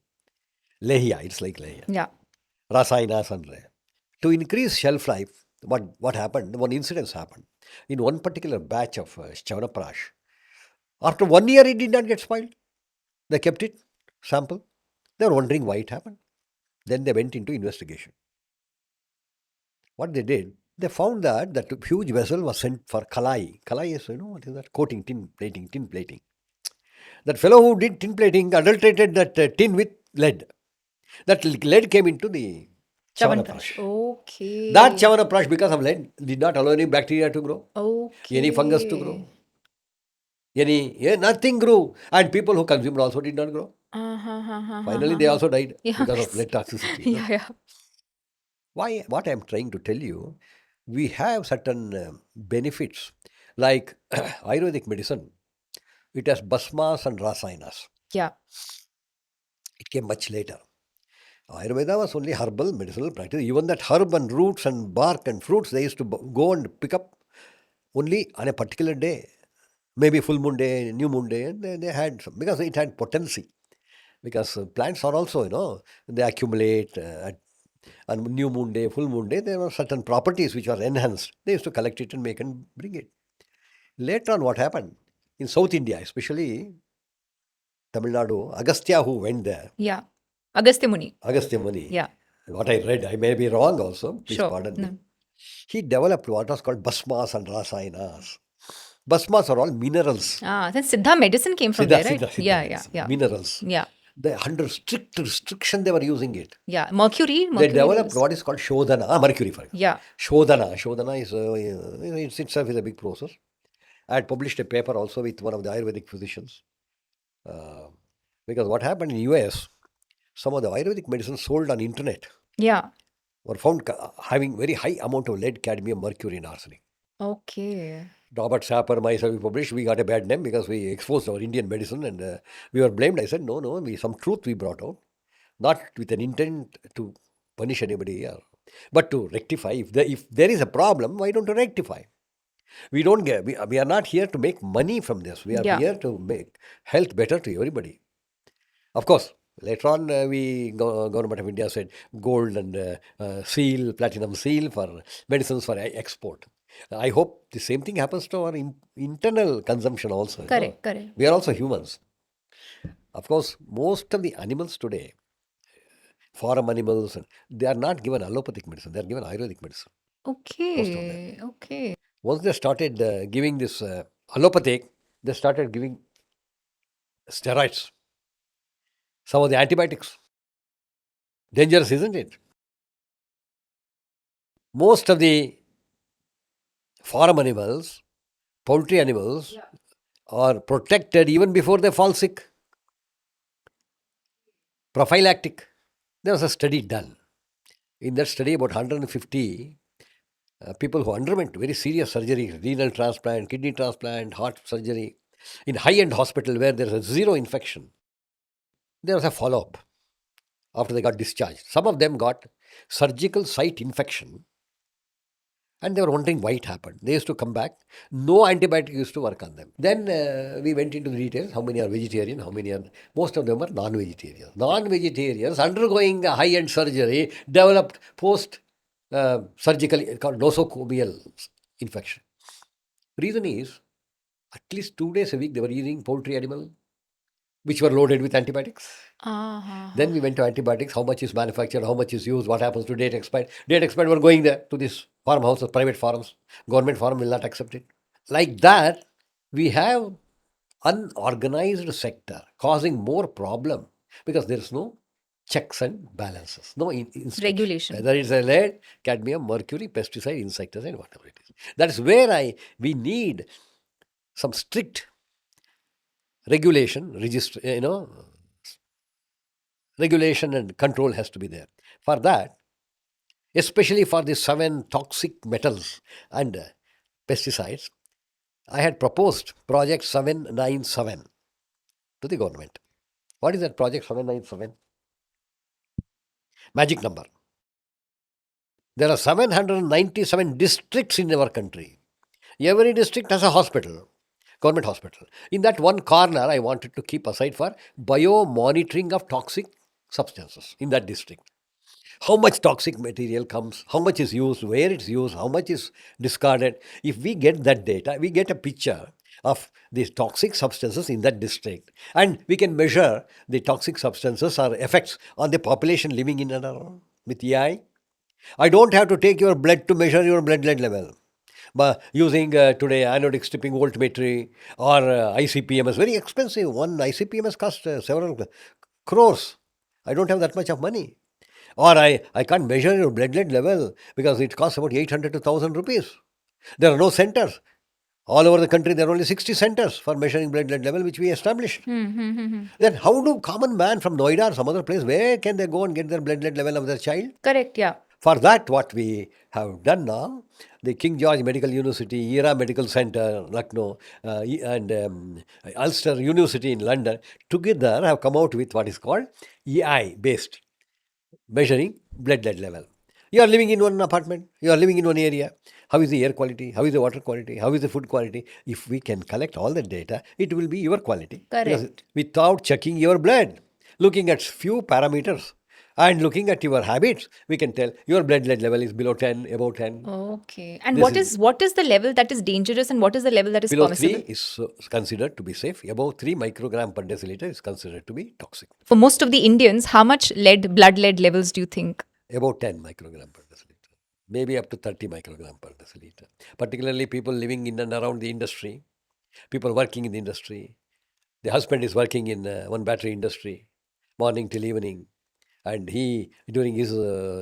Lehiya, it's like Lehiya. Yeah. Rasayanas and to increase shelf life, what happened? One incident happened. In one particular batch of Chavanprash, after 1 year it did not get spoiled. They kept it, sample. They were wondering why it happened. Then they went into investigation. What they did, they found that huge vessel was sent for kalai. Kalai is, what is that? Coating, tin plating. That fellow who did tin plating adulterated that tin with lead. That lead came into the Chavanaprash. Okay. That Chavanaprash, because of lead, did not allow any bacteria to grow, Okay. any fungus to grow, nothing grew. And people who consumed also did not grow. Finally, they also died because of lead toxicity. Yeah. Why? What I am trying to tell you, we have certain benefits like Ayurvedic medicine. It has basmas and rasayanas. Yeah. It came much later. Ayurveda was only herbal medicinal practice. Even that herb and roots and bark and fruits they used to go and pick up only on a particular day, maybe full moon day, new moon day, and they had some, because it had potency. Because plants are also, they accumulate on new moon day, full moon day. There were certain properties which are enhanced. They used to collect it and make and bring it. Later on, what happened in South India, especially Tamil Nadu, Agastya who went there. Yeah. Agastya Muni. Agastya Muni. Yeah. What I read, I may be wrong also. Please Sure. pardon No. me. He developed what was called basmas and rasayanas. Basmas are all minerals. Then Siddha medicine came from there, right? Siddha Yeah. medicine, minerals. Yeah. Under strict restriction, they were using it. Yeah. Mercury. They developed was- what is called Shodhana. Mercury, for example. Yeah. Shodhana is, it itself is a big process. I had published a paper also with one of the Ayurvedic physicians. Because what happened in US, some of the Ayurvedic medicines sold on internet Yeah. were found having very high amount of lead, cadmium, mercury and arsenic. Okay. Robert Sapper, myself, we published, we got a bad name because we exposed our Indian medicine and we were blamed. I said, no, some truth we brought out, not with an intent to punish anybody, but to rectify. If there is a problem, why don't you rectify? We are not here to make money from this. We are here to make health better to everybody. Of course, later on, Government of India said gold and seal, platinum seal for medicines for export. I hope the same thing happens to our internal consumption also. Correct. We are also humans. Of course, most of the animals today, farm animals, they are not given allopathic medicine. They are given Ayurvedic medicine. Okay. Once they started giving this allopathic, they started giving steroids. Some of the antibiotics. Dangerous, isn't it? Most of the farm animals, poultry animals, are protected even before they fall sick. Prophylactic. There was a study done. In that study, about 150 people who underwent very serious surgery, renal transplant, kidney transplant, heart surgery, in high-end hospital where there is a zero infection, there was a follow-up after they got discharged. Some of them got surgical site infection and they were wondering why it happened. They used to come back. No antibiotic used to work on them. Then we went into the details. How many are vegetarian? Most of them are non-vegetarians. Non-vegetarians undergoing a high-end surgery developed post-surgical called nosocomial infection. Reason is, at least 2 days a week they were eating poultry animal which were loaded with antibiotics. Then we went to antibiotics, how much is manufactured, how much is used, what happens to date expired. Date expired were going there to these farmhouses, private farms. Government farm will not accept it. Like that, we have unorganized sector causing more problem because there is no checks and balances, no Regulation. Whether it's a lead, cadmium, mercury, pesticide, insecticide, whatever it is. That is where we need some strict regulation, regulation and control has to be there. For that, especially for the 7 toxic metals and pesticides, I had proposed Project 797 to the government. What is that Project 797? Magic number. There are 797 districts in our country. Every district has a hospital. Government hospital. In that one corner, I wanted to keep aside for bio-monitoring of toxic substances in that district. How much toxic material comes, how much is used, where it's used, how much is discarded. If we get that data, we get a picture of these toxic substances in that district. And we can measure the toxic substances or effects on the population living in and around with AI. I don't have to take your blood to measure your blood lead level. using today anodic stripping voltmetry or ICPMS, very expensive. One ICPMS costs several crores. I don't have that much of money. Or I can't measure your blood lead level because it costs about 800 to 1000 rupees. There are no centers. All over the country, there are only 60 centers for measuring blood lead level, which we established. Then how do common man from Noida or some other place, where can they go and get their blood lead level of their child? Correct, yeah. For that, what we have done now, the King George Medical University, ERA Medical Center, Lucknow, and Ulster University in London, together have come out with what is called EI-based measuring blood lead level. You are living in one apartment, you are living in one area. How is the air quality? How is the water quality? How is the food quality? If we can collect all the data, it will be your quality. Because Correct. without checking your blood, looking at few parameters and looking at your habits, we can tell your blood lead level is below 10, above 10. Okay. And This what is the level that is dangerous and what is the level that is Below permissible? 3 is considered to be safe. Above 3 microgram per deciliter is considered to be toxic. For most of the Indians, how much blood lead levels do you think? About 10 microgram per deciliter, maybe up to 30 microgram per deciliter. Particularly people living in and around the industry, people working in the industry. The husband is working in one battery industry, morning till evening. And he, during his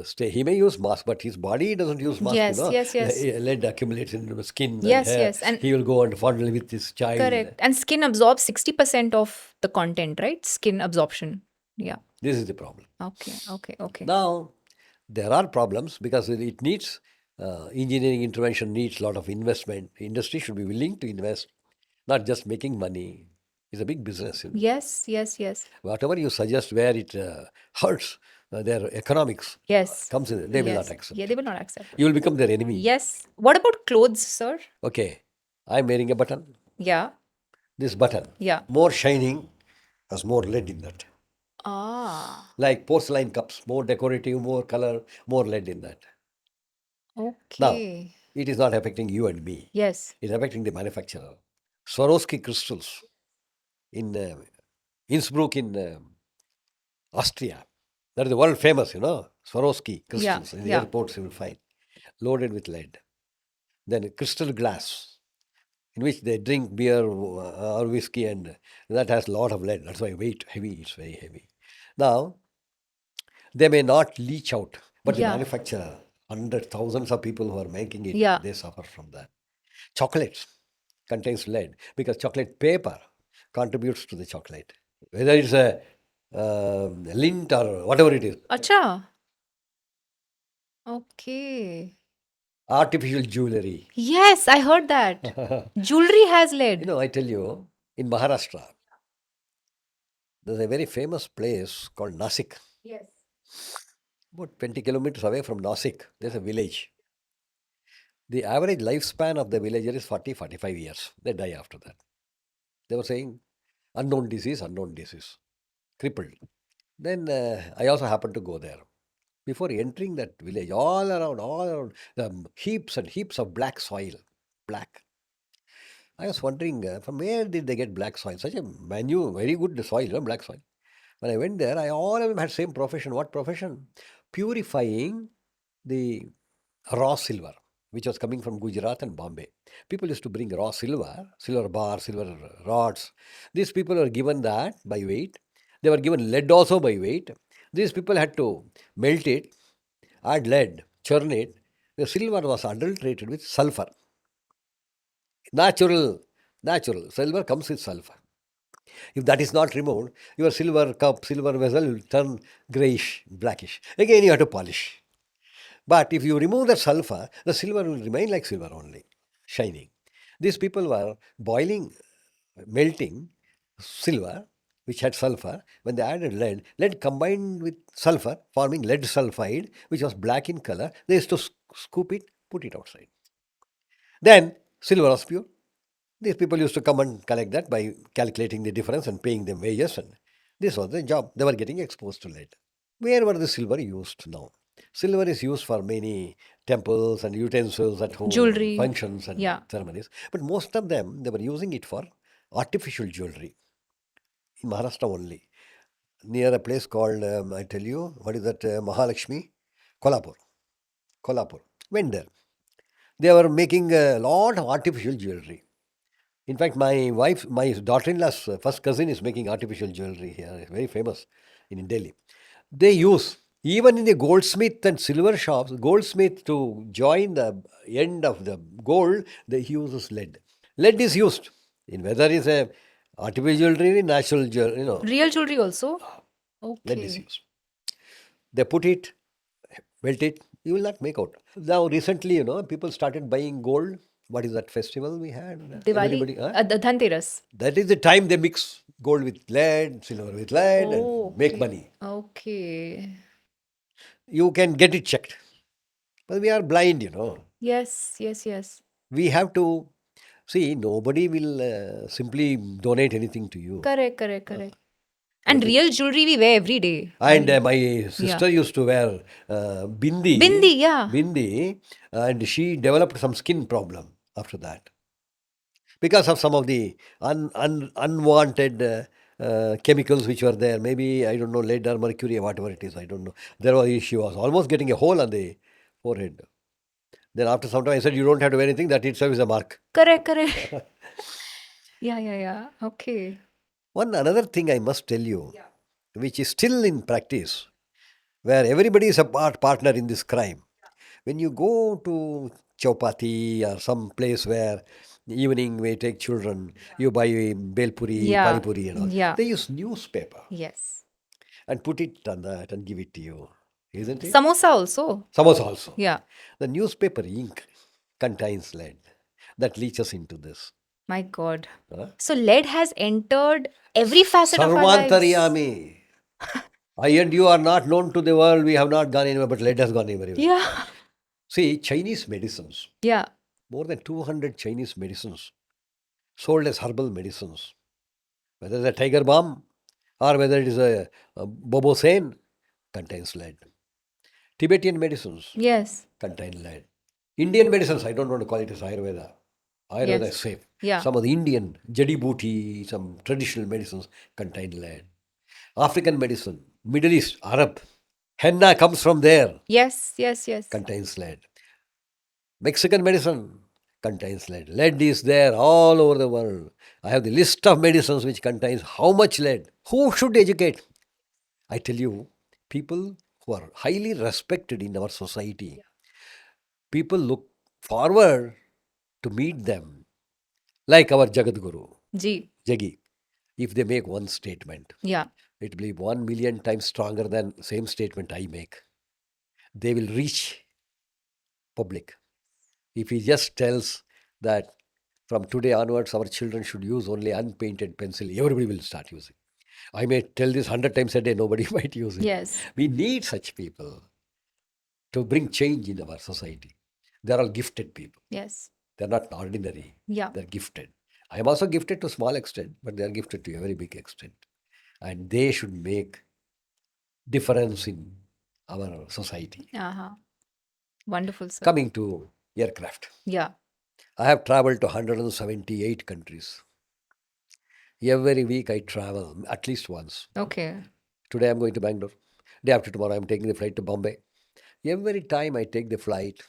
stay, he may use mask, but his body doesn't use mask. Yes, yes. Lead accumulates in the skin Yes, and hair. yes, and- he will go and fondle with his child. Correct. And skin absorbs 60% of the content, right? Skin absorption. Yeah. This is the problem. Okay. Now, there are problems because it needs engineering intervention, needs a lot of investment. Industry should be willing to invest, not just making money. It's a big business. You know. Yes. Whatever you suggest where it hurts their economics Yes. comes in, they will Yes. not accept. Yeah, they will not accept. You will become their enemy. Yes. What about clothes, sir? Okay, I'm wearing a button. Yeah. This button, Yeah. more shining, has more lead in that. Ah. Like porcelain cups, more decorative, more color, more lead in that. Now, Okay. it is not affecting you and me. Yes. It's affecting the manufacturer. Swarovski crystals in Innsbruck in Austria. That is the world famous, Swarovski crystals. In the yeah. airports you will find. Loaded with lead. Then crystal glass, in which they drink beer or whiskey, and that has a lot of lead. That's why it's very heavy. Now, they may not leach out, but the Yeah. manufacturer, hundreds, thousands of people who are making it, Yeah. they suffer from that. Chocolates contains lead because chocolate paper contributes to the chocolate. Whether it's a lint or whatever it is, Acha. Okay. artificial jewelry. Yes, I heard that. Jewelry has lead. I tell you, in Maharashtra, there's a very famous place called Nasik. Yes. About 20 kilometers away from Nasik, there's a village. The average lifespan of the villager is 40-45 years. They die after that. They were saying, unknown disease, crippled. Then I also happened to go there. Before entering that village, all around, heaps and heaps of black soil, black. I was wondering, from where did they get black soil? Such a very good soil, black soil. When I went there, all of them had same profession. What profession? Purifying the raw silver, which was coming from Gujarat and Bombay. People used to bring raw silver bars, silver rods. These people were given that by weight. They were given lead also by weight. These people had to melt it, add lead, churn it. The silver was adulterated with sulfur. Natural. Silver comes with sulfur. If that is not removed, your silver cup, silver vessel will turn grayish, blackish. Again, you have to polish. But if you remove the sulfur, the silver will remain like silver only, shining. These people were melting silver, which had sulfur. When they added lead combined with sulfur, forming lead sulfide, which was black in color. They used to scoop it, put it outside. Then silver was pure. These people used to come and collect that by calculating the difference and paying them wages. And this was the job. They were getting exposed to lead. Where were the silver used now? Silver is used for many temples and utensils at home, Jewelry. functions and Yeah. ceremonies. But most of them, they were using it for artificial jewelry. In Maharashtra only. Near a place called, I tell you, what is that, Mahalakshmi? Kolhapur. Went there. They were making a lot of artificial jewelry. In fact, my daughter-in-law's first cousin is making artificial jewelry here, very famous in Delhi. They use, even in the goldsmith and silver shops, goldsmith to join the end of the gold, they uses lead. Lead is used in whether it's a artificial jewelry, natural jewelry, Real jewelry also? lead is Okay. used. They put it, melt it, you will not make out. Now, recently, people started buying gold. What is that festival we had? Diwali? Everybody, huh? The Dhanteras. That is the time they mix gold with lead, silver with lead, Oh, and make okay. money. Okay. You can get it checked. But we are blind. Yes, yes, yes. We have to see, nobody will simply donate anything to you. Correct, correct, correct. And real jewelry we wear every day. And my sister used to wear bindi. Bindi, yeah. Bindi, and she developed some skin problem after that because of some of the unwanted chemicals which were there. Maybe, I don't know, lead or mercury or whatever it is. I don't know. She was almost getting a hole on the forehead. Then after some time, I said, you don't have to wear anything. That itself is a mark. Correct, correct. Yeah, yeah, yeah. Okay. Another thing I must tell you, which is still in practice, where everybody is a partner in this crime. When you go to Chowpati or some place where evening we take children, you buy belpuri, Yeah. pani puri and all. Yeah. They use newspaper Yes. and put it on that and give it to you. Isn't it? Samosa also. Samosa also. Yeah. The newspaper ink contains lead that leaches into this. My God. Huh? So lead has entered every facet of our lives. Sarvantariyami. I and you are not known to the world. We have not gone anywhere, but lead has gone everywhere. Yeah. See, Chinese medicines, Yeah. more than 200 Chinese medicines sold as herbal medicines. Whether it's a tiger balm or whether it is a bobosane, contains lead. Tibetan medicines Yes. contain lead. Indian medicines, I don't want to call it as Ayurveda. Ayurveda Yes. is safe. Yeah. Some of the Indian jadi booty, some traditional medicines contain lead. African medicine, Middle East, Arab, henna comes from there, Yes. Yes. Yes. contains lead. Mexican medicine contains lead. Lead is there all over the world. I have the list of medicines which contains how much lead. Who should educate? I tell you, people who are highly respected in our society, people look forward to meet them, like our Jagadguru, Ji. Jagi. If they make one statement, Yeah. it will be 1 million times stronger than same statement I make. They will reach public. If he just tells that from today onwards our children should use only unpainted pencil, everybody will start using. I may tell this 100 times a day, nobody might use it. Yes. We need such people to bring change in our society. They're all gifted people. Yes. They're not ordinary. Yeah. They're gifted. I am also gifted to a small extent, but they are gifted to a very big extent. And they should make difference in our society. Uh-huh. Wonderful, sir. Coming to aircraft. Yeah. I have traveled to 178 countries. Every week I travel at least once. Okay. Today I'm going to Bangalore. Day after tomorrow I'm taking the flight to Bombay. Every time I take the flight,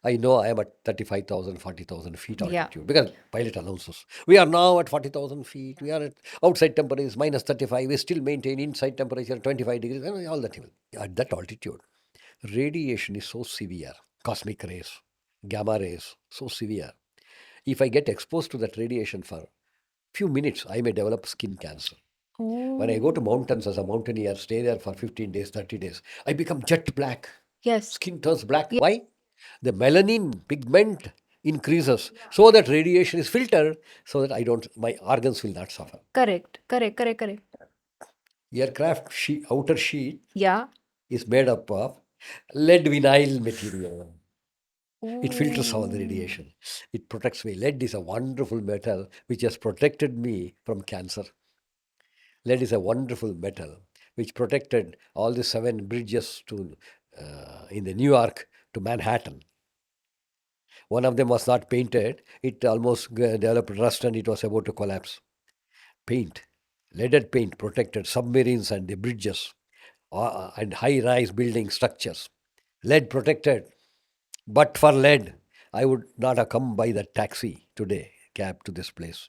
I know I am at 35,000, 40,000 feet Yeah. altitude because pilot announces. We are now at 40,000 feet. We are at outside temperature is minus 35. We still maintain inside temperature 25 degrees. And all that. At that altitude, radiation is so severe. Cosmic rays, gamma rays, so severe. If I get exposed to that radiation for few minutes, I may develop skin cancer. When I go to mountains as a mountaineer, stay there for 15 days, 30 days, I become jet black. Yes. Skin turns black. Why? The melanin pigment increases so that radiation is filtered so that my organs will not suffer. Correct. Correct. Correct. Correct. Aircraft outer sheet Yeah. is made up of lead vinyl material. It filters all the radiation. It protects me. Lead is a wonderful metal which has protected me from cancer. Lead is a wonderful metal which protected all the 7 bridges in the New York to Manhattan. One of them was not painted. It almost developed rust and it was about to collapse. Paint, leaded paint protected submarines and the bridges and high-rise building structures. Lead protected. But for lead, I would not have come by that taxi today, cab to this place.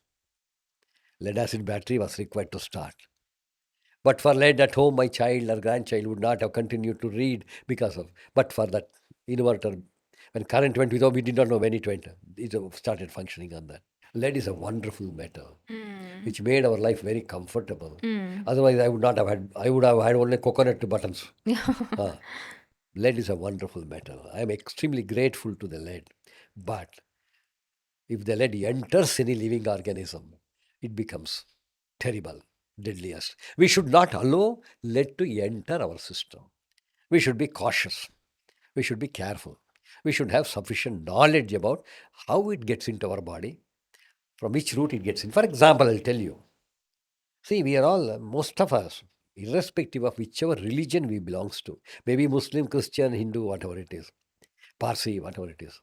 Lead acid battery was required to start. But for lead at home, my child or grandchild would not have continued to read because of. But for that inverter, when current went without, we did not know when it went. It started functioning on that. Lead is a wonderful metal, which made our life very comfortable. Otherwise, I would not have had. I would have had only coconut buttons. Lead is a wonderful metal. I am extremely grateful to the lead. But if the lead enters any living organism, it becomes terrible, deadliest. We should not allow lead to enter our system. We should be cautious. We should be careful. We should have sufficient knowledge about how it gets into our body, from which route it gets in. For example, I'll tell you. See, we are all, most of us, irrespective of whichever religion we belongs to, maybe Muslim, Christian, Hindu, whatever it is, Parsi, whatever it is,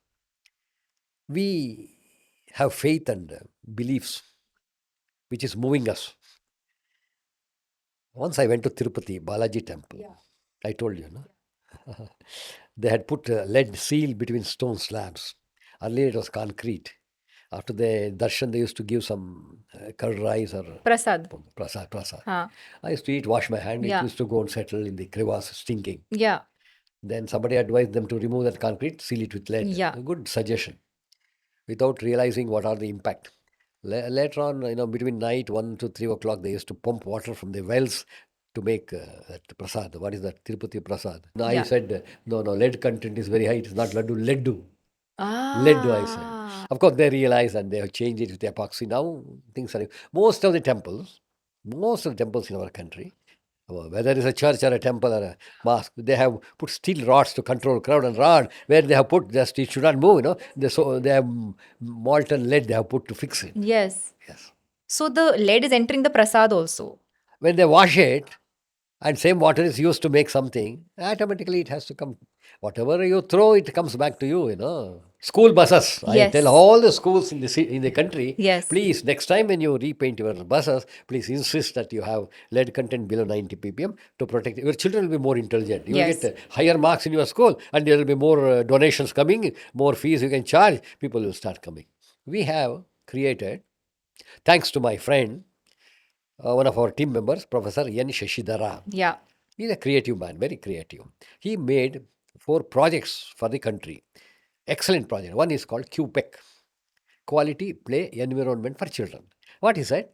we have faith and beliefs which is moving us. Once I went to Tirupati, Balaji temple. I told you, no? They had put a lead seal between stone slabs. Earlier it was concrete. After the darshan, they used to give some curd rice or Prasad. prasad. Huh. I used to eat, wash my hand. Yeah. It used to go and settle in the crevasse, stinking. Yeah. Then somebody advised them to remove that concrete, seal it with lead. Yeah. A good suggestion, without realizing what are the impact. Later on, between night 1 to 3 o'clock, they used to pump water from the wells to make that prasad. What is that? Tirupati prasad. Now I said, no, lead content is very high. It is not leddu. Leddu, I said. Of course, they realize and they have changed it with epoxy. Now, things are. Most of the temples in our country, whether it's a church or a temple or a mosque, they have put steel rods to control crowd and rod where they have put just it should not move. They have molten lead they have put to fix it. Yes. Yes. So the lead is entering the prasad also. When they wash it, and same water is used to make something, automatically it has to come. Whatever you throw, it comes back to you. School buses. Yes. I tell all the schools in the country, Yes. please, next time when you repaint your buses, please insist that you have lead content below 90 ppm to protect. Your children will be more intelligent. You Yes. will get higher marks in your school and there will be more donations coming, more fees you can charge. People will start coming. We have created, thanks to my friend, one of our team members, Professor N. Shashidhara. Yeah. He's a creative man, very creative. He made 4 projects for the country. Excellent project. One is called QPEC, Quality Play Environment for Children. What he said,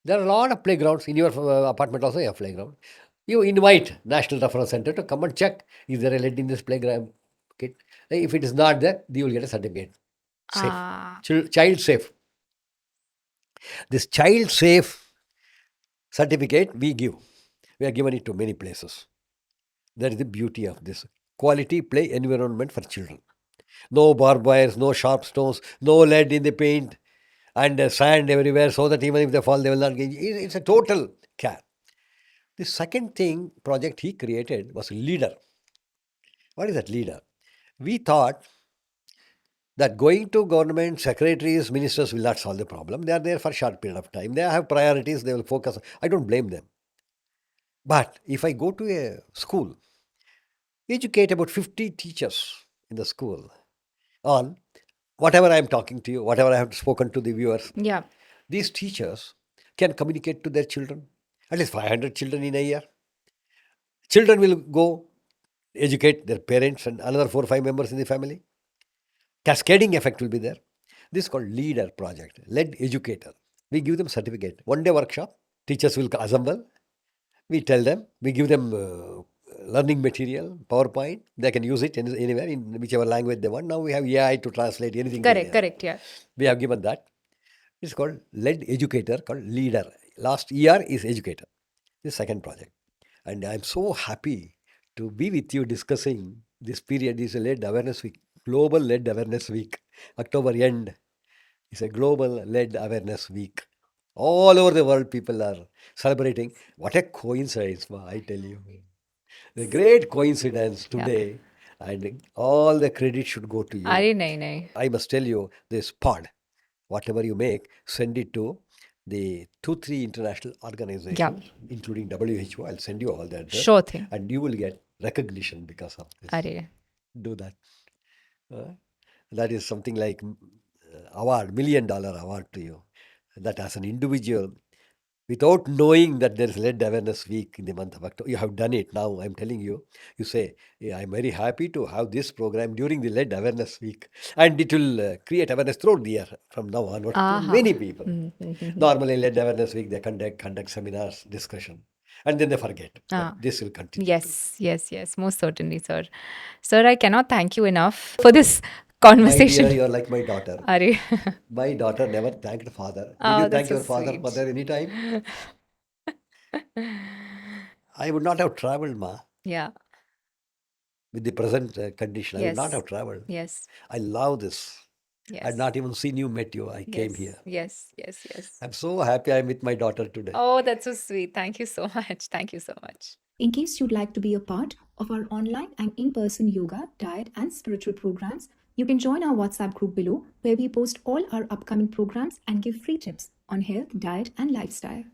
there are a lot of playgrounds. In your apartment also you have playground. You invite National Reference Center to come and check, is there a lead in this playground kit? If it is not there, you will get a certificate. Safe. Child safe. This child safe certificate we give. We have given it to many places. That is the beauty of this. Quality play environment for children. No barbed wires, no sharp stones, no lead in the paint, and sand everywhere so that even if they fall, they will not get. It's a total care. The second project he created was leader. What is that leader? We thought that going to government secretaries, ministers will not solve the problem. They are there for a short period of time. They have priorities, they will focus. I don't blame them. But if I go to a school, educate about 50 teachers in the school on whatever I am talking to you, whatever I have spoken to the viewers. Yeah. These teachers can communicate to their children, at least 500 children in a year. Children will go educate their parents and another 4 or 5 members in the family. Cascading effect will be there. This is called leader project, lead educator. We give them certificate. 1-day workshop, teachers will assemble. We tell them, we give them learning material, PowerPoint. They can use it anywhere in whichever language they want. Now we have AI to translate anything. Correct, yeah. We have given that. It's called lead educator, called leader. Last year is educator. This second project. And I'm so happy to be with you discussing this period. This is a lead awareness week, global lead awareness week. October end is a global lead awareness week. All over the world, people are celebrating. What a coincidence, I tell you. The great coincidence today, and all the credit should go to you. I must tell you, this pod, whatever you make, send it to the 2-3 international organizations, including WHO. I'll send you all that. Sure thing. And you will get recognition because of this. Arey. Do that. That is something like award, $1 million award to you. That as an individual, without knowing that there is Lead Awareness Week in the month of October, you have done it. Now I'm telling you, you say, yeah, I'm very happy to have this program during the Lead Awareness Week. And it will create awareness throughout the year from now onwards to many people. Normally, Lead Awareness Week, they conduct seminars, discussion, and then they forget. But this will continue. Yes, most certainly, sir. Sir, I cannot thank you enough for this My conversation. dear, you're like my daughter. Are My daughter never thanked father. Did Oh, you that's thank so your father, sweet. mother any time? I would not have traveled, ma. Yeah. With the present condition, I would not Yes. have traveled. Yes. I love this. Yes. I'd not even seen you, met you. I came Yes. here. Yes. I'm so happy I'm with my daughter today. Oh, that's so sweet. Thank you so much. Thank you so much. In case you'd like to be a part of our online and in-person yoga, diet and spiritual programs, you can join our WhatsApp group below where we post all our upcoming programs and give free tips on health, diet and lifestyle.